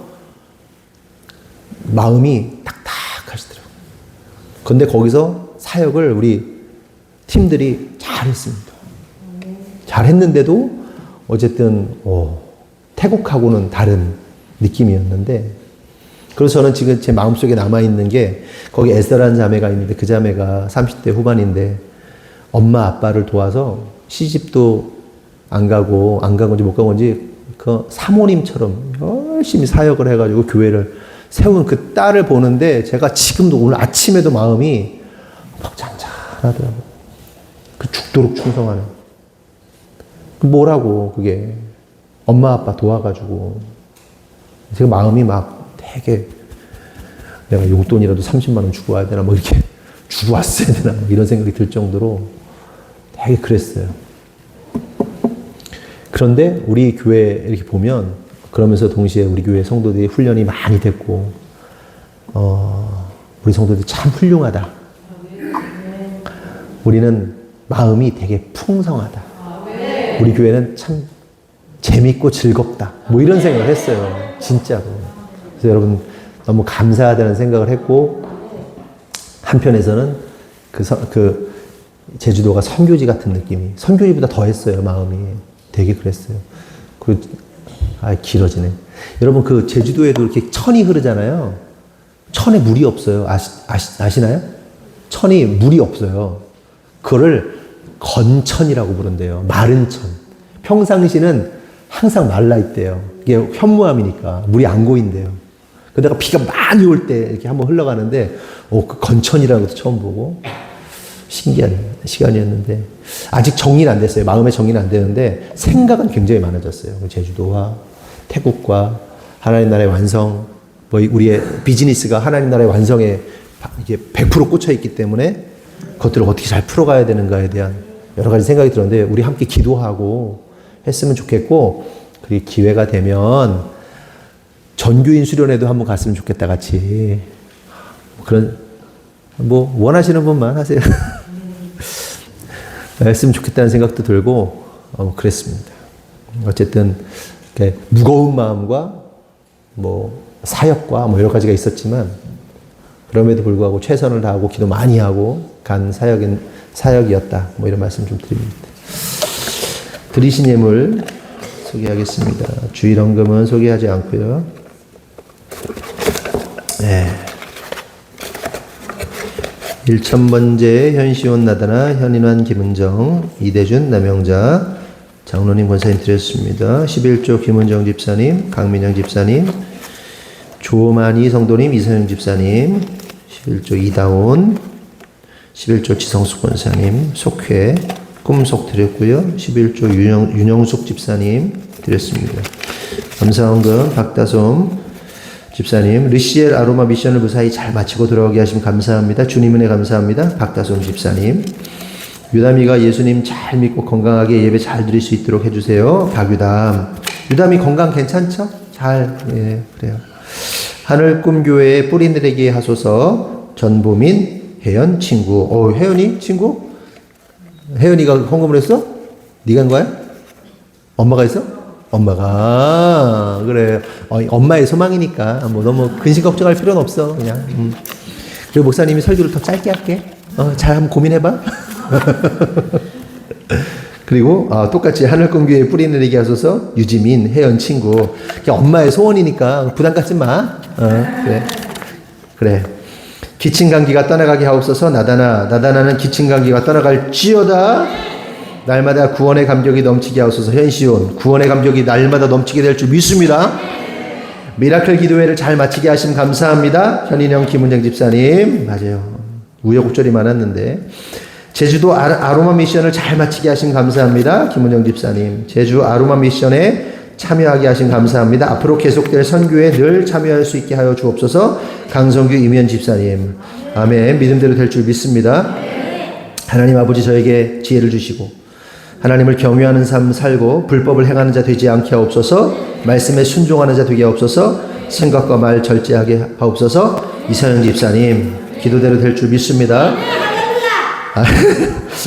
마음이 딱딱하시더라고요. 그런데 거기서 사역을 우리 팀들이 잘했습니다. 잘했는데도 어쨌든 태국하고는 다른 느낌이었는데, 그래서 저는 지금 제 마음속에 남아있는 게, 거기 에스더라는 자매가 있는데, 그 자매가 30대 후반인데 엄마 아빠를 도와서 시집도 안 가고 못 간 건지 그 사모님처럼 열심히 사역을 해가지고 교회를 세운 그 딸을 보는데, 제가 지금도 오늘 아침에도 마음이 막 잔잔하더라고요. 그 죽도록 충성하는. 뭐라고, 그게. 엄마 아빠 도와가지고. 제가 마음이 막 되게, 내가 용돈이라도 30만 원 주고 와야 되나, 뭐 이렇게 주고 왔어야 되나, 뭐 이런 생각이 들 정도로 되게 그랬어요. 그런데 우리 교회 이렇게 보면, 그러면서 동시에 우리 교회 성도들이 훈련이 많이 됐고, 우리 성도들이 참 훌륭하다. 우리는 마음이 되게 풍성하다. 우리 교회는 참 재밌고 즐겁다. 뭐 이런 생각을 했어요. 진짜로. 그래서 여러분 너무 감사하다는 생각을 했고, 한편에서는 그 제주도가 선교지 같은 느낌이, 선교지보다 더 했어요. 마음이 되게 그랬어요. 그리고 길어지네. 여러분 그 제주도에도 이렇게 천이 흐르잖아요. 천에 물이 없어요. 아시나요? 천이 물이 없어요. 그거를 건천이라고 부른대요. 마른 천. 평상시는 항상 말라 있대요. 이게 현무암이니까 물이 안 고인대요. 그러다가 비가 많이 올 때 이렇게 한번 흘러가는데, 그 건천이라는 것도 처음 보고, 신기한 시간이었는데, 아직 정리는 안 됐어요. 마음의 정리는 안 되는데, 생각은 굉장히 많아졌어요. 제주도와 태국과 하나님 나라의 완성, 우리의 비즈니스가 하나님 나라의 완성에 이게 100% 꽂혀 있기 때문에, 그것들을 어떻게 잘 풀어가야 되는가에 대한 여러 가지 생각이 들었는데, 우리 함께 기도하고 했으면 좋겠고, 그리고 기회가 되면 전교인 수련회도 한번 갔으면 좋겠다, 같이. 그런, 원하시는 분만 하세요. 했으면 좋겠다는 생각도 들고, 그랬습니다. 어쨌든, 이렇게 무거운 마음과, 사역과, 여러 가지가 있었지만, 그럼에도 불구하고 최선을 다하고 기도 많이 하고 간 사역이었다. 이런 말씀 좀 드립니다. 드리신 예물 소개하겠습니다. 주일헌금은 소개하지 않고요. 네. 1000번째 현시온 나다나 현인환 김은정 이대준 남영자 장로님 권사님 드렸습니다. 11조 김은정 집사님 강민영 집사님 조만희 성도님 이서영 집사님 11조 이다온 11조 지성숙 권사님 속회 꿈속 드렸고요. 11조 윤영숙 집사님 드렸습니다. 감사헌금 박다솜 집사님 르시엘 아로마 미션을 무사히 잘 마치고 돌아오게 하시면 감사합니다. 주님 은혜 감사합니다. 박다솜 집사님 유담이가 예수님 잘 믿고 건강하게 예배 잘 드릴 수 있도록 해주세요. 박유담 유담이 건강 괜찮죠? 예, 그래요. 하늘꿈교회에 뿌리내리게 하소서. 전보민 혜연 친구. 혜연이 친구? 혜연이가 헌금을 했어? 네가 한 거야? 엄마가 했어? 엄마가 그래. 엄마의 소망이니까 너무 근심 걱정할 필요는 없어. 그냥. 그리고 목사님이 설교를 더 짧게 할게. 잘 한번 고민해봐. 그리고 똑같이 하늘꿈교회에 뿌리내리게 하소서. 유지민 혜연 친구. 엄마의 소원이니까 부담 갖지 마. 그래. 기침감기가 떠나가게 하옵소서. 나다나는 기침감기가 떠나갈지어다. 날마다 구원의 감격이 넘치게 하옵소서. 현시온 구원의 감격이 날마다 넘치게 될 줄 믿습니다. 미라클 기도회를 잘 마치게 하심 감사합니다. 현인영 김은정 집사님 맞아요. 우여곡절이 많았는데 제주도 아로마 미션을 잘 마치게 하심 감사합니다. 김은정 집사님 제주 아로마 미션에 참여하게 하심 감사합니다. 앞으로 계속될 선교에 늘 참여할 수 있게 하여 주옵소서. 강성규 이면 집사님 아멘. 믿음대로 될 줄 믿습니다. 하나님 아버지 저에게 지혜를 주시고 하나님을 경외하는 삶 살고 불법을 행하는 자 되지 않게 하옵소서. 말씀에 순종하는 자 되게 하옵소서. 생각과 말 절제하게 하옵소서. 이서영 집사님 기도대로 될 줄 믿습니다.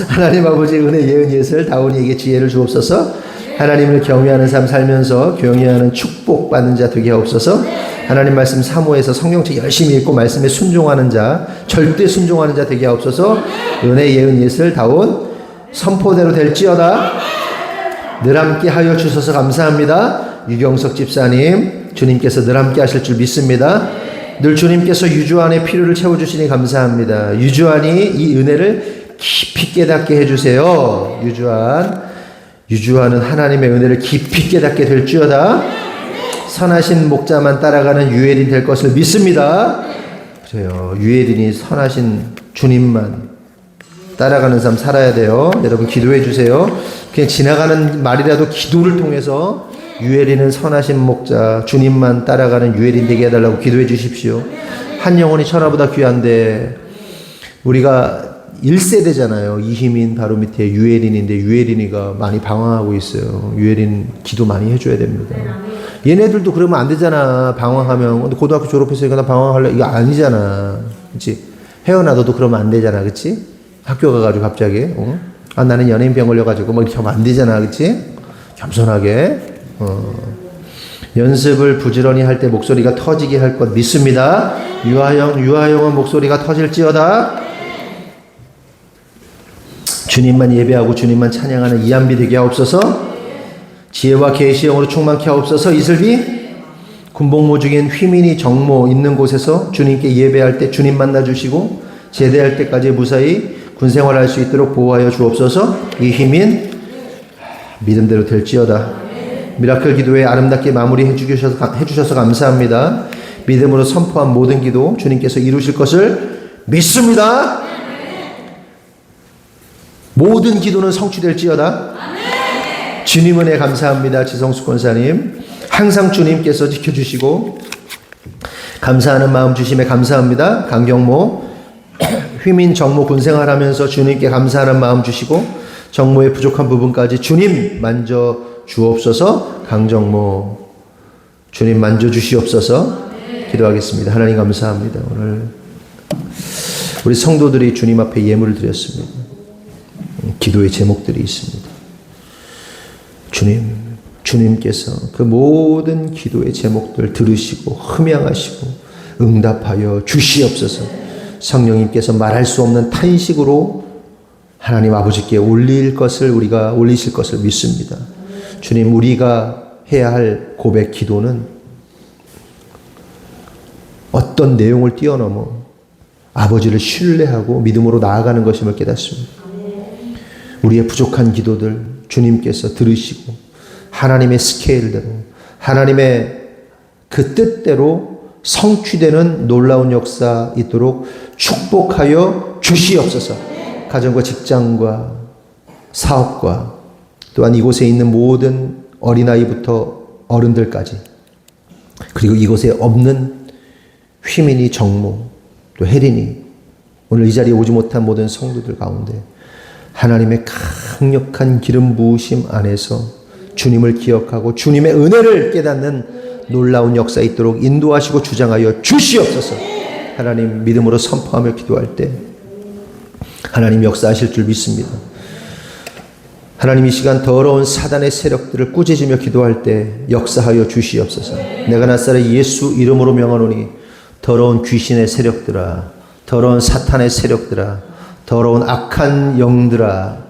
하나님 아버지 은혜 예은 예슬 다온이에게 지혜를 주옵소서. 하나님을 경외하는 삶 살면서 경외하는 축복받는 자 되게 하옵소서. 하나님 말씀 사모해서 성경책 열심히 읽고 말씀에 순종하는 자 절대 순종하는 자 되게 하옵소서. 은혜 예은 예슬 다온 선포대로 될지어다. 늘 함께 하여 주셔서 감사합니다. 유경석 집사님 주님께서 늘 함께 하실 줄 믿습니다. 늘 주님께서 유주안의 필요를 채워주시니 감사합니다. 유주안이 이 은혜를 깊이 깨닫게 해주세요. 유주안은 하나님의 은혜를 깊이 깨닫게 될지어다. 선하신 목자만 따라가는 유엘인 될 것을 믿습니다. 그래요. 유엘인이 선하신 주님만 따라가는 삶 살아야 돼요. 여러분 기도해 주세요. 그냥 지나가는 말이라도 기도를 통해서 유엘인은 선하신 목자 주님만 따라가는 유엘인 되게 해달라고 기도해 주십시오. 한 영혼이 천하보다 귀한데 우리가 1세대잖아요. 이희민 바로 밑에 유엘인인데 유엘인이가 많이 방황하고 있어요. 유엘인 기도 많이 해줘야 됩니다. 얘네들도 그러면 안 되잖아. 방황하면 근데 고등학교 졸업했으니까 나 방황할래 이거 아니잖아. 그렇지? 혜연아 너도 그러면 안 되잖아. 그렇지? 학교 가가지고 갑자기 나는 연예인병 걸려가지고 막 이렇게 하면 안 되잖아. 그렇지? 겸손하게 연습을 부지런히 할 때 목소리가 터지게 할 것 믿습니다. 유아영은 목소리가 터질지어다. 주님만 예배하고 주님만 찬양하는 이한비 되게 하옵소서. 지혜와 계시의 영으로 충만케 하옵소서. 이슬비 군복무 중인 휘민이 정모 있는 곳에서 주님께 예배할 때 주님 만나주시고 제대할 때까지 무사히 군생활할 수 있도록 보호하여 주옵소서. 이희민 믿음대로 될지어다. 미라클 기도회 아름답게 마무리해 주셔서 감사합니다. 믿음으로 선포한 모든 기도 주님께서 이루실 것을 믿습니다. 모든 기도는 성취될지어다. 주님 은혜 감사합니다. 지성수 권사님 항상 주님께서 지켜주시고 감사하는 마음 주심에 감사합니다. 강경모 휘민 정모 군생활하면서 주님께 감사하는 마음 주시고 정모의 부족한 부분까지 주님 만져 주옵소서. 강정모 주님 만져 주시옵소서. 기도하겠습니다. 하나님 감사합니다. 오늘 우리 성도들이 주님 앞에 예물을 드렸습니다. 기도의 제목들이 있습니다. 주님께서 그 모든 기도의 제목들 들으시고 흠양하시고 응답하여 주시옵소서. 성령님께서 말할 수 없는 탄식으로 하나님 아버지께 올리실 것을 믿습니다. 주님, 우리가 해야 할 고백 기도는 어떤 내용을 뛰어넘어 아버지를 신뢰하고 믿음으로 나아가는 것임을 깨닫습니다. 우리의 부족한 기도들 주님께서 들으시고 하나님의 스케일대로 하나님의 그 뜻대로 성취되는 놀라운 역사 있도록 축복하여 주시옵소서. 가정과 직장과 사업과 또한 이곳에 있는 모든 어린아이부터 어른들까지 그리고 이곳에 없는 휘민이 정모 또 혜린이 오늘 이 자리에 오지 못한 모든 성도들 가운데 하나님의 강력한 기름 부으심 안에서 주님을 기억하고 주님의 은혜를 깨닫는 놀라운 역사 있도록 인도하시고 주장하여 주시옵소서. 하나님 믿음으로 선포하며 기도할 때 하나님 역사하실 줄 믿습니다. 하나님 이 시간 더러운 사단의 세력들을 꾸짖으며 기도할 때 역사하여 주시옵소서. 내가 나사렛 예수 이름으로 명하노니 더러운 귀신의 세력들아, 더러운 사탄의 세력들아, 더러운 악한 영들아,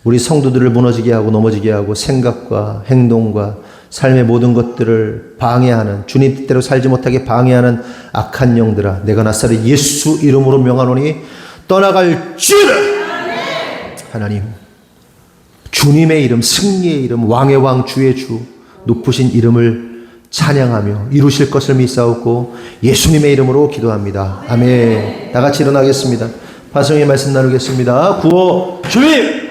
우리 성도들을 무너지게 하고 넘어지게 하고 생각과 행동과 삶의 모든 것들을 방해하는 주님 뜻대로 살지 못하게 방해하는 악한 영들아, 내가 나사렛 예수 이름으로 명하노니 떠나갈지어다. 하나님 주님의 이름, 승리의 이름, 왕의 왕, 주의 주, 높으신 이름을 찬양하며 이루실 것을 믿사옵고 예수님의 이름으로 기도합니다. 아멘. 다 같이 일어나겠습니다. 파송의 말씀 나누겠습니다. 구호 주님,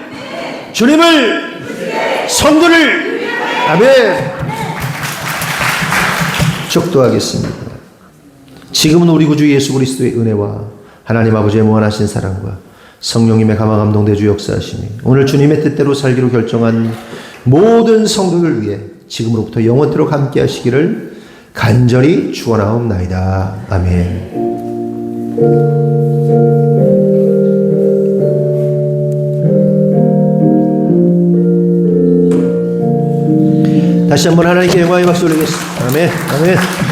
주님을, 성도를, 아멘. 축도하겠습니다. 지금은 우리 구주 예수 그리스도의 은혜와 하나님 아버지의 무한하신 사랑과 성령님의 감화 감동 대주 역사하시니 오늘 주님의 뜻대로 살기로 결정한 모든 성도를 위해 지금으로부터 영원토록 함께 하시기를 간절히 축원하옵나이다. 아멘. 다시 한번 하나님께 영광의 박수 올리겠습니다. 아멘. 아멘.